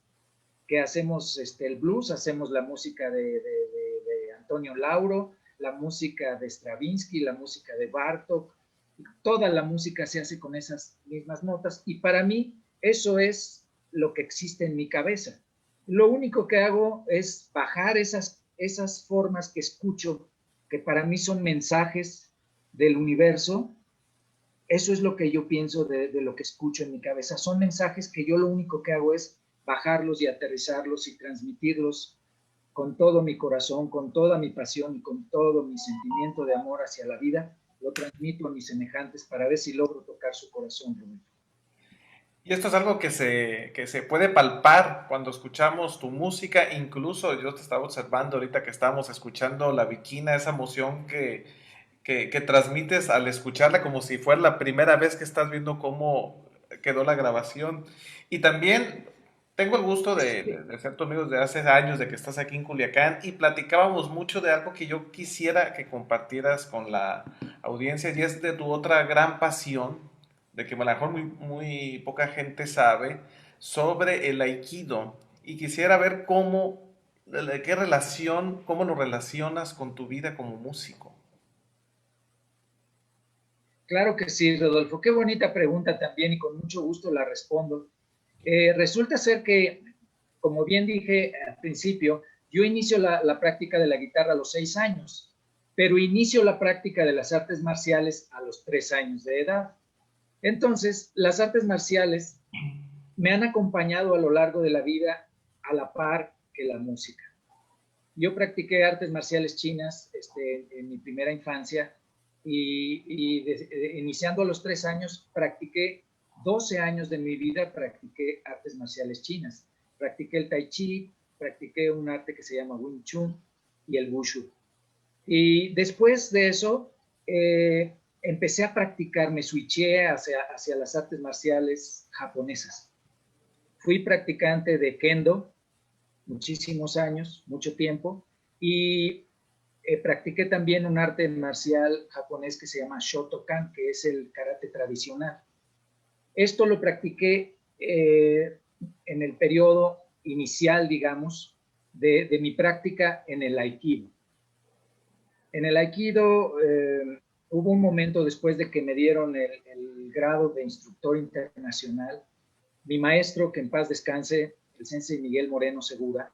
que hacemos el blues, hacemos la música de Antonio Lauro, la música de Stravinsky, la música de Bartók. Toda la música se hace con esas mismas notas, y para mí eso es lo que existe en mi cabeza. Lo único que hago es bajar esas formas que escucho, que para mí son mensajes del universo. Eso es lo que yo pienso de lo que escucho en mi cabeza. Son mensajes que yo lo único que hago es bajarlos y aterrizarlos y transmitirlos con todo mi corazón, con toda mi pasión y con todo mi sentimiento de amor hacia la vida. Lo transmito a mis semejantes para ver si logro tocar su corazón, Rubén. Y esto es algo que se puede palpar cuando escuchamos tu música. Incluso yo te estaba observando ahorita que estábamos escuchando La Viquina, esa emoción que transmites al escucharla, como si fuera la primera vez que estás viendo cómo quedó la grabación. Y también tengo el gusto de ser tu amigo desde hace años, de que estás aquí en Culiacán, y platicábamos mucho de algo que yo quisiera que compartieras con la audiencia, y es de tu otra gran pasión, de que a lo mejor muy poca gente sabe, sobre el aikido. Y quisiera ver qué relación, cómo lo relacionas con tu vida como músico. Claro que sí, Rodolfo. Qué bonita pregunta también, y con mucho gusto la respondo. Resulta ser que, como bien dije al principio, yo inicio la práctica de la guitarra a los 6 años, pero inicio la práctica de las artes marciales a los 3 años de edad. Entonces, las artes marciales me han acompañado a lo largo de la vida a la par que la música. Yo practiqué artes marciales chinas en mi primera infancia iniciando a los 3 años, practiqué 12 años de mi vida, practiqué artes marciales chinas. Practiqué el Tai Chi, practiqué un arte que se llama Wing Chun y el Wushu. Y después de eso, empecé a practicar, me switché hacia las artes marciales japonesas. Fui practicante de Kendo muchísimos años, mucho tiempo, y practiqué también un arte marcial japonés que se llama Shotokan, que es el karate tradicional. Esto lo practiqué en el periodo inicial, digamos, de mi práctica en el Aikido. En el Aikido hubo un momento después de que me dieron el grado de instructor internacional. Mi maestro, que en paz descanse, el sensei Miguel Moreno Segura,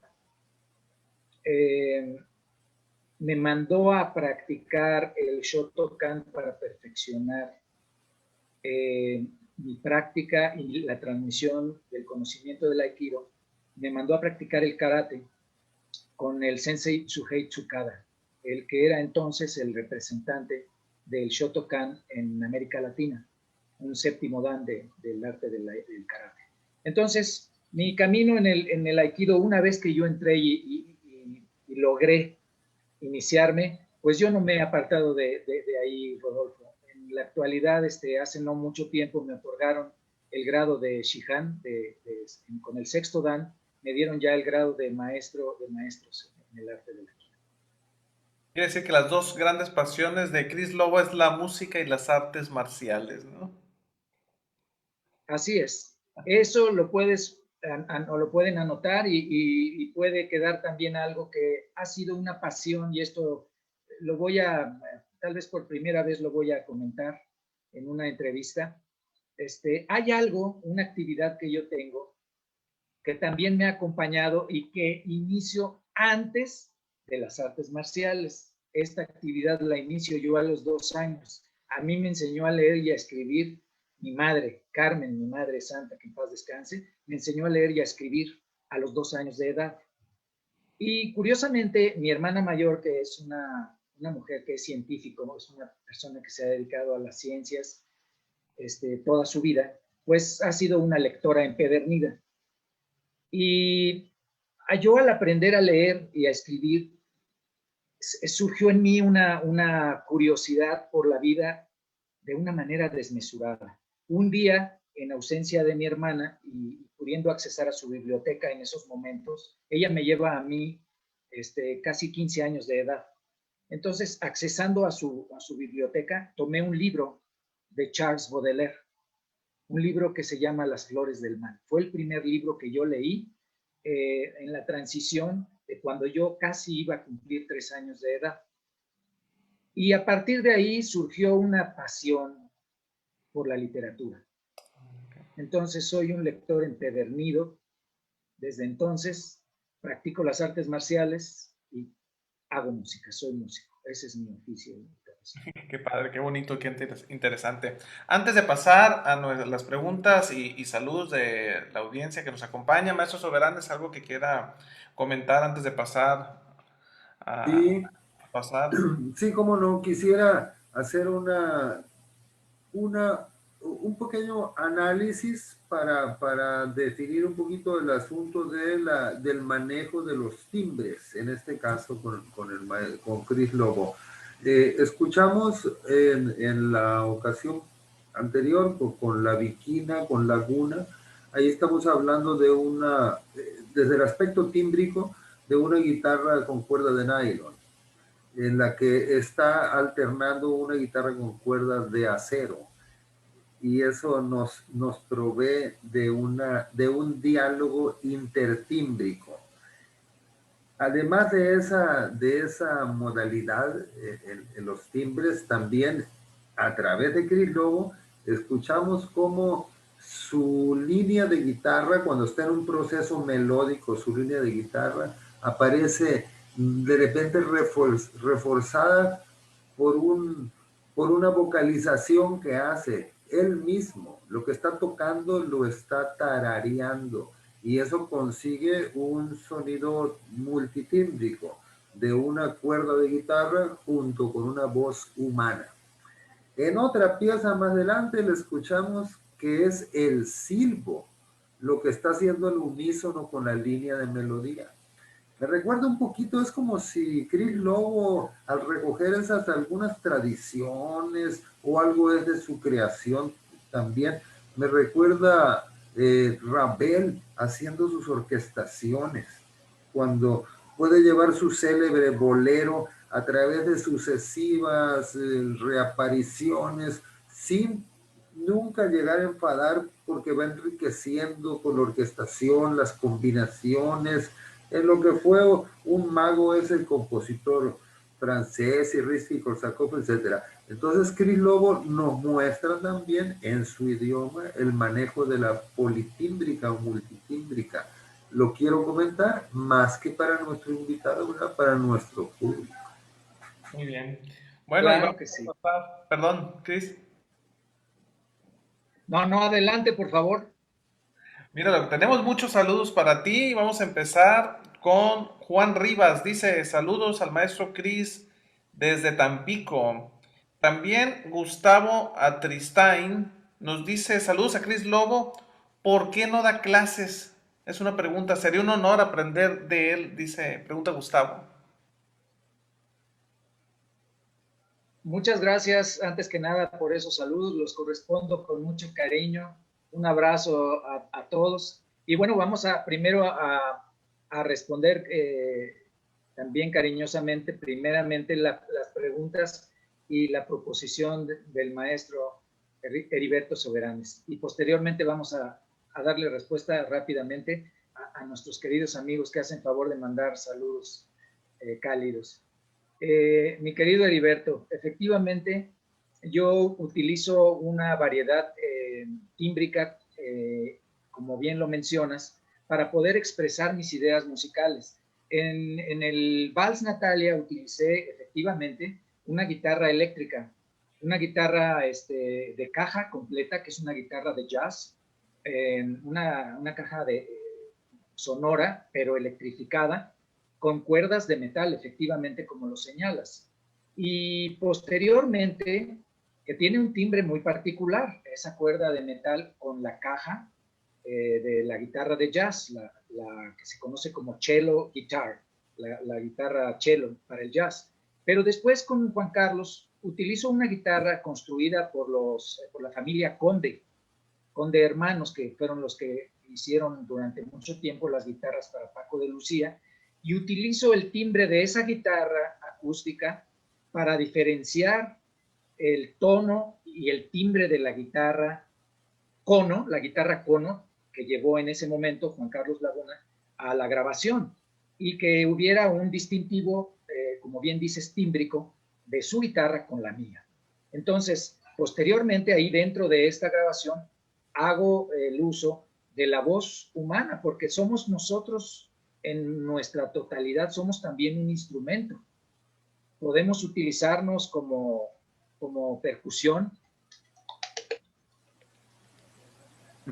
me mandó a practicar el Shotokan para perfeccionar mi práctica y la transmisión del conocimiento del Aikido. Me mandó a practicar el karate con el sensei Tsuhei Tsukada, el que era entonces el representante del Shotokan en América Latina, un séptimo dan del arte del karate. Entonces, mi camino en el Aikido, una vez que yo entré y logré iniciarme, pues yo no me he apartado de ahí, Rodolfo. En la actualidad, hace no mucho tiempo me otorgaron el grado de Shihan, con el sexto dan, me dieron ya el grado de maestro de maestros en el arte del Aikido. Quiere decir que las dos grandes pasiones de Chris Lobo es la música y las artes marciales, ¿no? Así es. Eso lo pueden anotar y puede quedar también algo que ha sido una pasión, y esto lo voy a, tal vez por primera vez lo voy a comentar en una entrevista. Hay algo, una actividad que yo tengo que también me ha acompañado y que inicio antes de las artes marciales. Esta actividad la inicio yo a los 2 años. A mí me enseñó a leer y a escribir mi madre, Carmen, mi madre santa, que en paz descanse, me enseñó a leer y a escribir a los 2 años de edad. Y curiosamente, mi hermana mayor, que es una mujer que es científico, es una persona que se ha dedicado a las ciencias toda su vida, pues ha sido una lectora empedernida. Y yo, al aprender a leer y a escribir, surgió en mí una curiosidad por la vida de una manera desmesurada. Un día, en ausencia de mi hermana y pudiendo accesar a su biblioteca en esos momentos, ella me lleva a mí casi 15 años de edad. Entonces, accesando a su biblioteca, tomé un libro de Charles Baudelaire, un libro que se llama Las Flores del Mal. Fue el primer libro que yo leí en la transición de cuando yo casi iba a cumplir 3 años de edad. Y a partir de ahí surgió una pasión por la literatura. Entonces soy un lector empedernido. Desde entonces practico las artes marciales y hago música, soy músico. Ese es mi oficio. Qué padre, qué bonito, qué interesante. Antes de pasar a las preguntas y saludos de la audiencia que nos acompaña, Maestro Soberano, ¿es algo que quiera comentar antes de pasar Sí, a pasar? sí, cómo no, quisiera hacer un pequeño análisis para definir un poquito el asunto del manejo de los timbres, en este caso con Chris Lobo. Escuchamos en la ocasión anterior con la Viquina, con Laguna, ahí estamos hablando desde el aspecto tímbrico, de una guitarra con cuerda de nylon, en la que está alternando una guitarra con cuerdas de acero. Y eso nos provee de un diálogo intertímbrico. Además de esa modalidad en los timbres, también a través de Chris Lobo escuchamos cómo su línea de guitarra, cuando está en un proceso melódico, su línea de guitarra aparece de repente reforzada por una vocalización que hace él mismo. Lo que está tocando lo está tarareando y eso consigue un sonido multitímbrico de una cuerda de guitarra junto con una voz humana. En otra pieza más adelante le escuchamos que es el silbo, lo que está haciendo el unísono con la línea de melodía. Me recuerda un poquito, es como si Chris Lobo, al recoger esas algunas tradiciones o algo es de su creación también, me recuerda Ravel haciendo sus orquestaciones, cuando puede llevar su célebre bolero a través de sucesivas reapariciones sin nunca llegar a enfadar porque va enriqueciendo con la orquestación, las combinaciones, en lo que fue un mago es el compositor francés y Rizzi-Korsakov, etc. Entonces Chris Lobo nos muestra también en su idioma el manejo de la politímbrica o multitímbrica. Lo quiero comentar más que para nuestro invitado, ¿verdad? Para nuestro público. Muy bien. Bueno, y Claro vamos que sí. a pasar. Perdón, Chris. No, no, adelante, por favor. Mira, tenemos muchos saludos para ti. Vamos a empezar con Juan Rivas. Dice, saludos al maestro Chris desde Tampico. También Gustavo Atristain nos dice, saludos a Chris Lobo. ¿Por qué no da clases? Es una pregunta. Sería un honor aprender de él, dice, pregunta Gustavo. Muchas gracias, antes que nada, por esos saludos. Los correspondo con mucho cariño. Un abrazo a todos. Y bueno, vamos a primero a responder también cariñosamente, primeramente, las preguntas y la proposición del maestro Heriberto Soberanes. Y posteriormente vamos a darle respuesta rápidamente a nuestros queridos amigos que hacen favor de mandar saludos cálidos. Mi querido Heriberto, efectivamente yo utilizo una variedad tímbrica, como bien lo mencionas, para poder expresar mis ideas musicales. En el Vals Natalia utilicé efectivamente una guitarra eléctrica, una guitarra de caja completa, que es una guitarra de jazz, una caja de sonora, pero electrificada, con cuerdas de metal, efectivamente, como lo señalas. Y posteriormente, que tiene un timbre muy particular, esa cuerda de metal con la caja de la guitarra de jazz, la que se conoce como cello guitar, la guitarra cello para el jazz. Pero después con Juan Carlos utilizo una guitarra construida por la familia Conde hermanos, que fueron los que hicieron durante mucho tiempo las guitarras para Paco de Lucía, y utilizo el timbre de esa guitarra acústica para diferenciar el tono y el timbre de la guitarra cono, que llevó en ese momento Juan Carlos Laguna a la grabación, y que hubiera un distintivo, como bien dices, tímbrico, de su guitarra con la mía. Entonces, posteriormente, ahí dentro de esta grabación, hago el uso de la voz humana, porque somos nosotros en nuestra totalidad, somos también un instrumento. Podemos utilizarnos como percusión,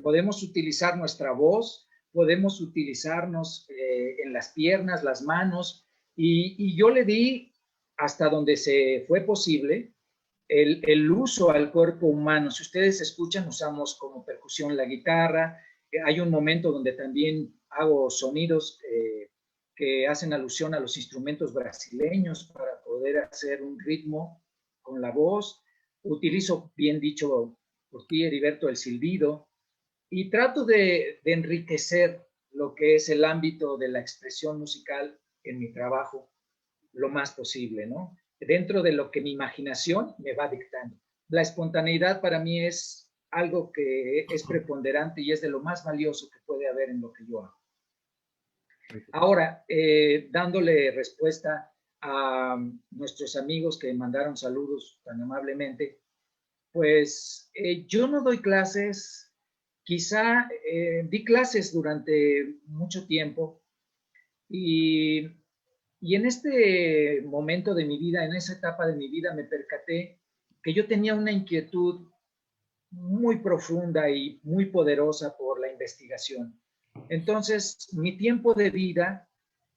podemos utilizar nuestra voz, podemos utilizarnos en las piernas, las manos, y yo le di, hasta donde se fue posible, el uso al cuerpo humano. Si ustedes escuchan, usamos como percusión la guitarra. Hay un momento donde también hago sonidos que hacen alusión a los instrumentos brasileños para poder hacer un ritmo con la voz. Utilizo, bien dicho por ti, Heriberto, el silbido, y trato de enriquecer lo que es el ámbito de la expresión musical en mi trabajo lo más posible, ¿no? Dentro de lo que mi imaginación me va dictando. La espontaneidad para mí es algo que es preponderante y es de lo más valioso que puede haber en lo que yo hago. Ahora, dándole respuesta a nuestros amigos que mandaron saludos tan amablemente, pues yo no doy clases, quizá di clases durante mucho tiempo y en este momento de mi vida, en esa etapa de mi vida, me percaté que yo tenía una inquietud muy profunda y muy poderosa por la investigación. Entonces, mi tiempo de vida,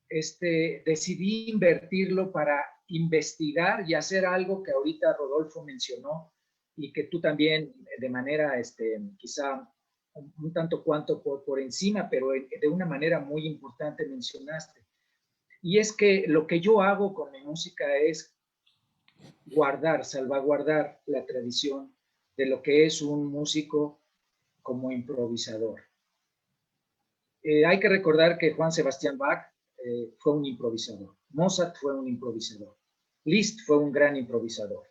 decidí invertirlo para investigar y hacer algo que ahorita Rodolfo mencionó y que tú también de manera quizá un tanto cuanto por encima, pero de una manera muy importante mencionaste. Y es que lo que yo hago con mi música es salvaguardar la tradición de lo que es un músico como improvisador. Hay que recordar que Juan Sebastián Bach fue un improvisador, Mozart fue un improvisador, Liszt fue un gran improvisador.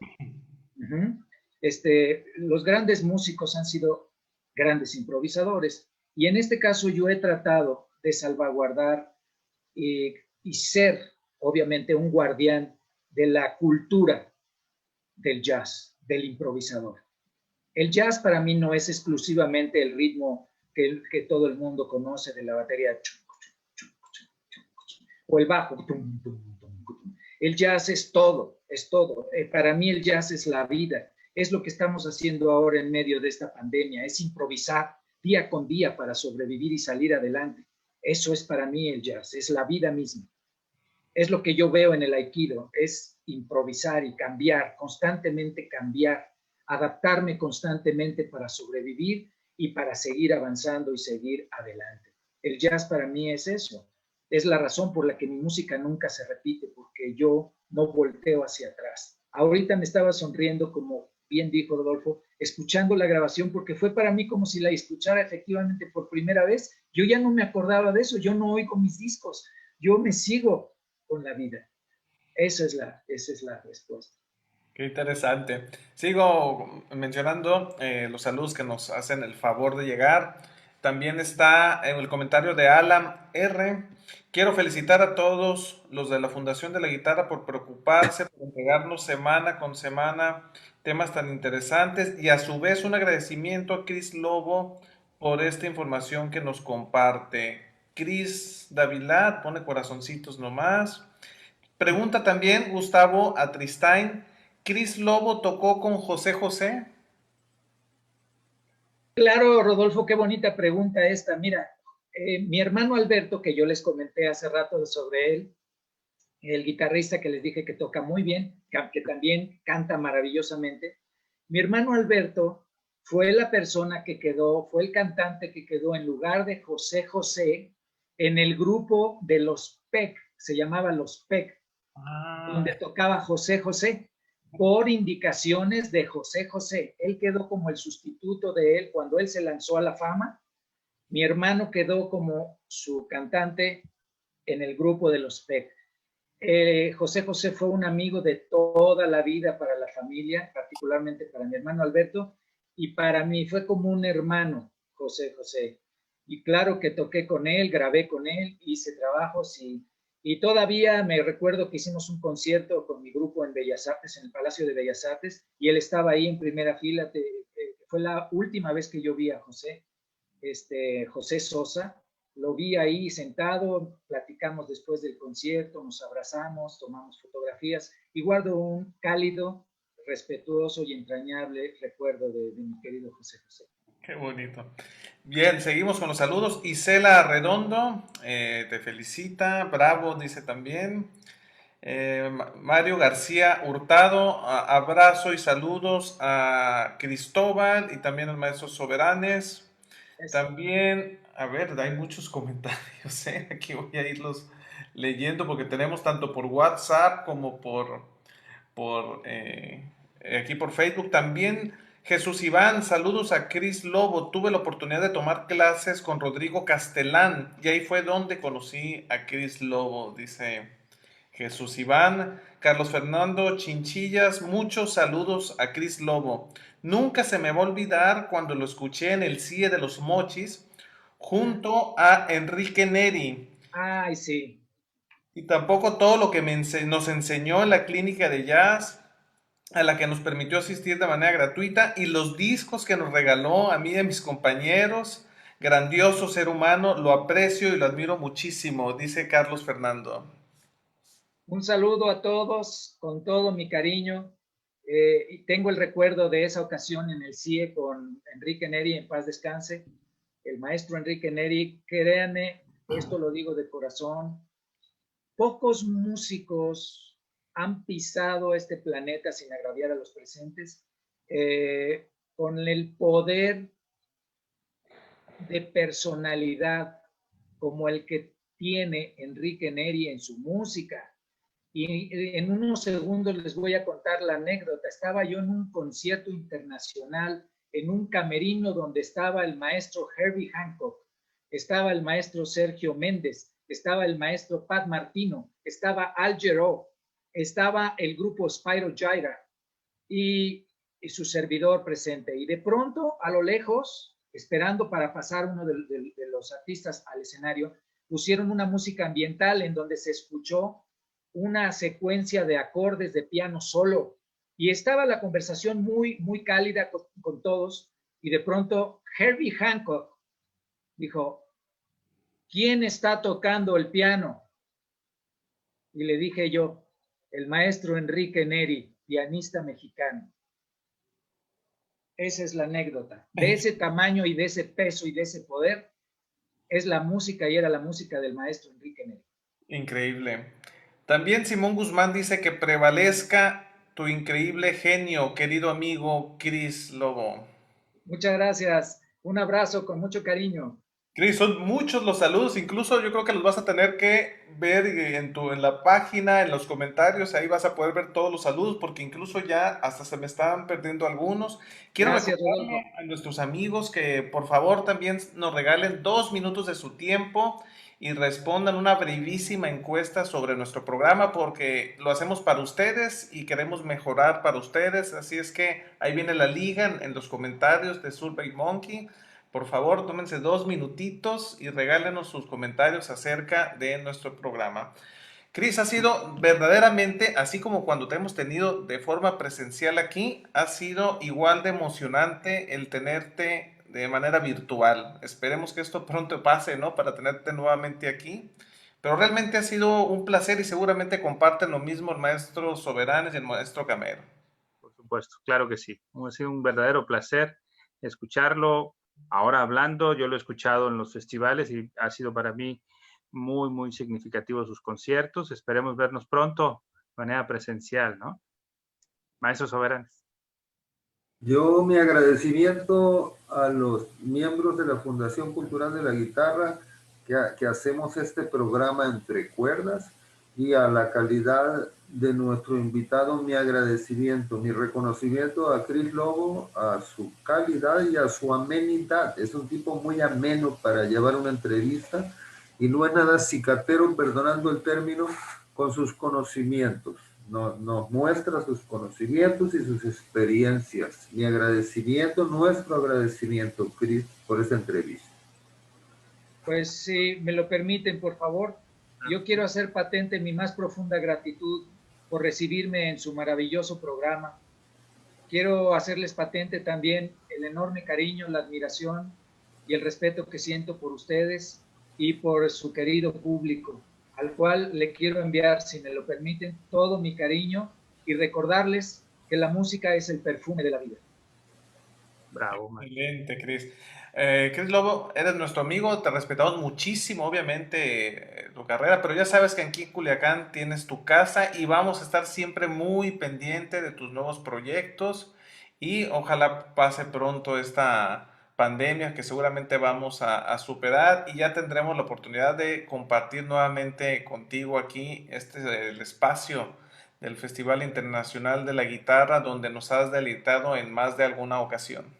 Los grandes músicos han sido grandes improvisadores y en este caso yo he tratado de salvaguardar y ser obviamente un guardián de la cultura del jazz, del improvisador. El jazz para mí no es exclusivamente el ritmo que todo el mundo conoce de la batería o el bajo. El jazz es todo, es todo. Para mí el jazz es la vida, es lo que estamos haciendo ahora en medio de esta pandemia, es improvisar día con día para sobrevivir y salir adelante. Eso es para mí el jazz, es la vida misma. Es lo que yo veo en el Aikido, es improvisar y cambiar, constantemente cambiar, adaptarme constantemente para sobrevivir y para seguir avanzando y seguir adelante. El jazz para mí es eso. Es la razón por la que mi música nunca se repite, porque yo no volteo hacia atrás. Ahorita me estaba sonriendo, como bien dijo Rodolfo, escuchando la grabación, porque fue para mí como si la escuchara efectivamente por primera vez. Yo ya no me acordaba de eso, yo no oigo mis discos, yo me sigo con la vida. Esa es la respuesta. Qué interesante. Sigo mencionando los saludos que nos hacen el favor de llegar. También está el comentario de Alan R. Quiero felicitar a todos los de la Fundación de la Guitarra por preocuparse, por entregarnos semana con semana temas tan interesantes y a su vez un agradecimiento a Chris Lobo por esta información que nos comparte. Chris Davilat pone corazoncitos nomás. Pregunta también Gustavo Atristain, ¿Chris Lobo tocó con José José? Claro, Rodolfo, qué bonita pregunta esta. Mira, mi hermano Alberto, que yo les comenté hace rato sobre él, el guitarrista que les dije que toca muy bien, que también canta maravillosamente, mi hermano Alberto fue la persona que quedó, fue el cantante que quedó en lugar de José José en el grupo de los PEC, se llamaba los PEC, donde tocaba José José, por indicaciones de José José. Él quedó como el sustituto de él cuando él se lanzó a la fama. Mi hermano quedó como su cantante en el grupo de los PEC. José José fue un amigo de toda la vida para la familia, particularmente para mi hermano Alberto, y para mí fue como un hermano, José José. Y claro que toqué con él, grabé con él, hice trabajos y todavía me recuerdo que hicimos un concierto con mi grupo en Bellas Artes, en el Palacio de Bellas Artes, y él estaba ahí en primera fila. Fue la última vez que yo vi a José, José Sosa. Lo vi ahí sentado, platicamos después del concierto, nos abrazamos, tomamos fotografías y guardo un cálido, respetuoso y entrañable recuerdo de mi querido José José. Qué bonito. Bien, seguimos con los saludos. Isela Redondo te felicita, bravo, dice también. Mario García Hurtado, abrazo y saludos a Cristóbal y también al maestro Soberanes. También, a ver, hay muchos comentarios, aquí voy a irlos leyendo porque tenemos tanto por WhatsApp como aquí por Facebook. También Jesús Iván, saludos a Chris Lobo. Tuve la oportunidad de tomar clases con Rodrigo Castelán y ahí fue donde conocí a Chris Lobo, dice Jesús Iván. Carlos Fernando Chinchillas, muchos saludos a Chris Lobo. Nunca se me va a olvidar cuando lo escuché en el CIE de los Mochis junto a Enrique Neri. Ay, sí. Y tampoco todo lo que nos enseñó en la clínica de jazz, a la que nos permitió asistir de manera gratuita, y los discos que nos regaló a mí y a mis compañeros. Grandioso ser humano, lo aprecio y lo admiro muchísimo, dice Carlos Fernando. Un saludo a todos, con todo mi cariño. Y tengo el recuerdo de esa ocasión en el CIE con Enrique Neri, en paz descanse, el maestro Enrique Neri. Créanme, esto lo digo de corazón, pocos músicos han pisado este planeta, sin agraviar a los presentes, con el poder de personalidad como el que tiene Enrique Neri en su música. Y en unos segundos les voy a contar la anécdota. Estaba yo en un concierto internacional, en un camerino donde estaba el maestro Herbie Hancock, estaba el maestro Sergio Méndez, estaba el maestro Pat Martino, estaba Al Jarreau, estaba el grupo Spyro Gyra y su servidor presente. Y de pronto, a lo lejos, esperando para pasar uno de los artistas al escenario, pusieron una música ambiental en donde se escuchó una secuencia de acordes de piano solo, y estaba la conversación muy cálida con todos, y de pronto Herbie Hancock dijo, ¿quién está tocando el piano? Y le dije yo, el maestro Enrique Neri, pianista mexicano. Esa es la anécdota. De ese tamaño y de ese peso y de ese poder es la música, y era la música del maestro Enrique Neri. Increíble. También Simón Guzmán dice que prevalezca tu increíble genio, querido amigo Cris Lobo. Muchas gracias. Un abrazo con mucho cariño. Cris, son muchos los saludos, incluso yo creo que los vas a tener que ver en la página, en los comentarios, ahí vas a poder ver todos los saludos, porque incluso ya hasta se me están perdiendo algunos. Quiero Gracias, recordarle Rodolfo. a nuestros amigos que por favor también nos regalen 2 minutos de su tiempo y respondan una brevísima encuesta sobre nuestro programa, porque lo hacemos para ustedes y queremos mejorar para ustedes, así es que ahí viene la liga en los comentarios de Survey Monkey. Por favor, tómense 2 minutitos y regálenos sus comentarios acerca de nuestro programa. Cris, ha sido verdaderamente, así como cuando te hemos tenido de forma presencial aquí, ha sido igual de emocionante el tenerte de manera virtual. Esperemos que esto pronto pase, ¿no? Para tenerte nuevamente aquí. Pero realmente ha sido un placer y seguramente comparten lo mismo el maestro Soberanes y el maestro Camero. Por supuesto, claro que sí. Ha sido un verdadero placer escucharlo. Ahora hablando, yo lo he escuchado en los festivales y ha sido para mí muy significativo sus conciertos. Esperemos vernos pronto de manera presencial, ¿no? Maestro Soberanes. Yo mi agradecimiento a los miembros de la Fundación Cultural de la Guitarra que hacemos este programa Entre Cuerdas, y a la calidad de nuestro invitado mi agradecimiento, mi reconocimiento a Cris Lobo, a su calidad y a su amenidad. Es un tipo muy ameno para llevar una entrevista y no es nada cicatero, perdonando el término, con sus conocimientos. Nos muestra sus conocimientos y sus experiencias. Mi agradecimiento, nuestro agradecimiento, Cris, por esta entrevista. Pues si me lo permiten, por favor, yo quiero hacer patente mi más profunda gratitud por recibirme en su maravilloso programa. Quiero hacerles patente también el enorme cariño, la admiración y el respeto que siento por ustedes y por su querido público, al cual le quiero enviar, si me lo permiten, todo mi cariño y recordarles que la música es el perfume de la vida. Bravo, man. Excelente, Cris. Cris Lobo, eres nuestro amigo, te respetamos muchísimo, obviamente, tu carrera, pero ya sabes que aquí en Culiacán tienes tu casa y vamos a estar siempre muy pendiente de tus nuevos proyectos y ojalá pase pronto esta pandemia que seguramente vamos a superar y ya tendremos la oportunidad de compartir nuevamente contigo aquí el espacio del Festival Internacional de la Guitarra donde nos has deleitado en más de alguna ocasión.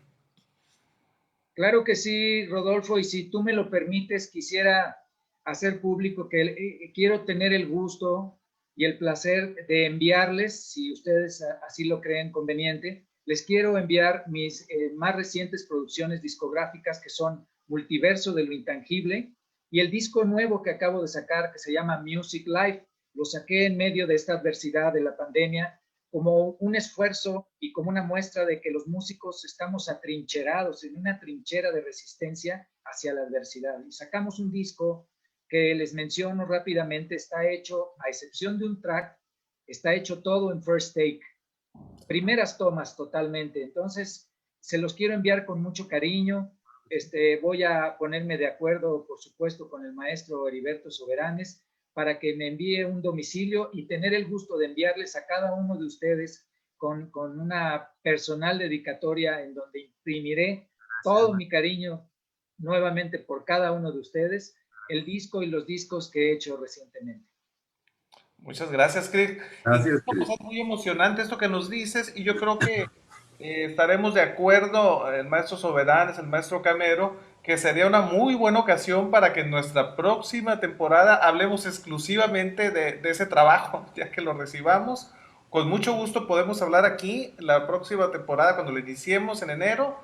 Claro que sí, Rodolfo, y si tú me lo permites, quisiera hacer público que quiero tener el gusto y el placer de enviarles, si ustedes así lo creen conveniente, les quiero enviar mis más recientes producciones discográficas, que son Multiverso de lo Intangible y el disco nuevo que acabo de sacar, que se llama Music Life. Lo saqué en medio de esta adversidad de la pandemia, como un esfuerzo y como una muestra de que los músicos estamos atrincherados en una trinchera de resistencia hacia la adversidad. Y sacamos un disco que les menciono rápidamente, está hecho, a excepción de un track, está hecho todo en first take. primeras tomas totalmente. Entonces, se los quiero enviar con mucho cariño. Voy a ponerme de acuerdo, por supuesto, con el maestro Heriberto Soberanes para que me envíe un domicilio y tener el gusto de enviarles a cada uno de ustedes con una personal dedicatoria en donde imprimiré todo mi cariño nuevamente por cada uno de ustedes, el disco y los discos que he hecho recientemente. Muchas gracias, Chris. Gracias, Y Chris. es muy emocionante esto que nos dices y yo creo que estaremos de acuerdo, el maestro Soberanes, el maestro Camero, que sería una muy buena ocasión para que en nuestra próxima temporada hablemos exclusivamente de ese trabajo, ya que lo recibamos. Con mucho gusto podemos hablar aquí la próxima temporada, cuando lo iniciemos en enero,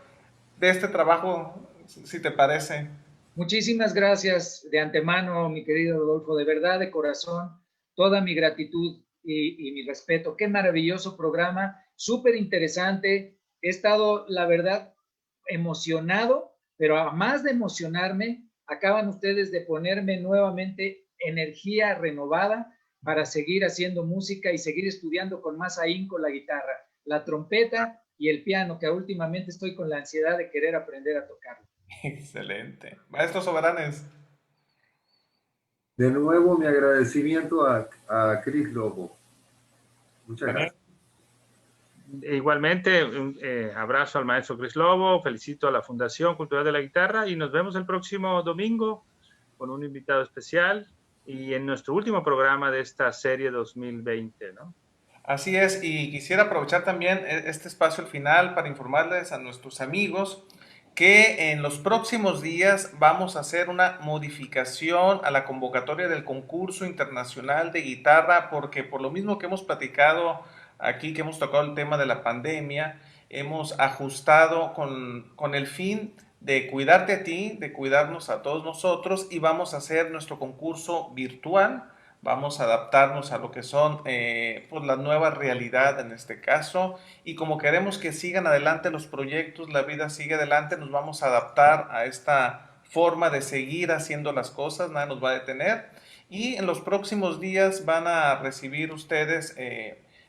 de este trabajo, si te parece. Muchísimas gracias de antemano, mi querido Rodolfo, de verdad, de corazón, toda mi gratitud y mi respeto. Qué maravilloso programa, súper interesante. He estado, la verdad, emocionado, pero a más de emocionarme, acaban ustedes de ponerme nuevamente energía renovada para seguir haciendo música y seguir estudiando con más ahínco la guitarra, la trompeta y el piano, que últimamente estoy con la ansiedad de querer aprender a tocarlo. Excelente. Maestro Soberanes. De nuevo, mi agradecimiento a Chris Lobo. Muchas También. gracias. Igualmente, un abrazo al maestro Chris Lobo, felicito a la Fundación Cultural de la Guitarra y nos vemos el próximo domingo con un invitado especial y en nuestro último programa de esta serie 2020, ¿no? Así es, y quisiera aprovechar también este espacio al final para informarles a nuestros amigos que en los próximos días vamos a hacer una modificación a la convocatoria del concurso internacional de guitarra, porque por lo mismo que hemos platicado aquí, que hemos tocado el tema de la pandemia, hemos ajustado con el fin de cuidarte a ti, de cuidarnos a todos nosotros, y vamos a hacer nuestro concurso virtual. Vamos a adaptarnos a lo que son pues la nueva realidad en este caso, y como queremos que sigan adelante los proyectos, la vida sigue adelante, nos vamos a adaptar a esta forma de seguir haciendo las cosas, nada nos va a detener, y en los próximos días van a recibir ustedes,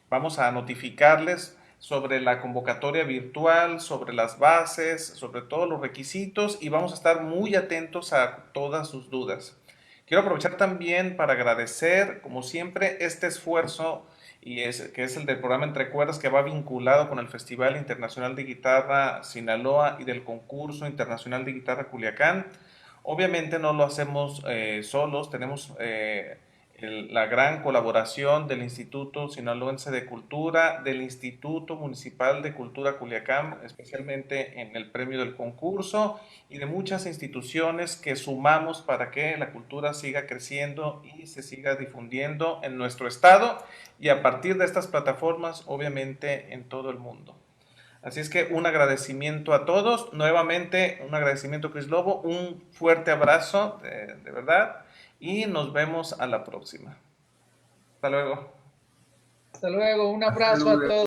vamos a notificarles sobre la convocatoria virtual, sobre las bases, sobre todos los requisitos, y vamos a estar muy atentos a todas sus dudas. Quiero aprovechar también para agradecer, como siempre, este esfuerzo que es el del programa Entre Cuerdas, que va vinculado con el Festival Internacional de Guitarra Sinaloa y del Concurso Internacional de Guitarra Culiacán. Obviamente no lo hacemos solos, tenemos la gran colaboración del Instituto Sinaloense de Cultura, del Instituto Municipal de Cultura Culiacán, especialmente en el premio del concurso, y de muchas instituciones que sumamos para que la cultura siga creciendo y se siga difundiendo en nuestro estado y a partir de estas plataformas, obviamente, en todo el mundo. Así es que un agradecimiento a todos, nuevamente un agradecimiento a Chris Lobo, un fuerte abrazo, de verdad, y nos vemos a la próxima. Hasta luego. Hasta luego, un Hasta abrazo a luego. todos.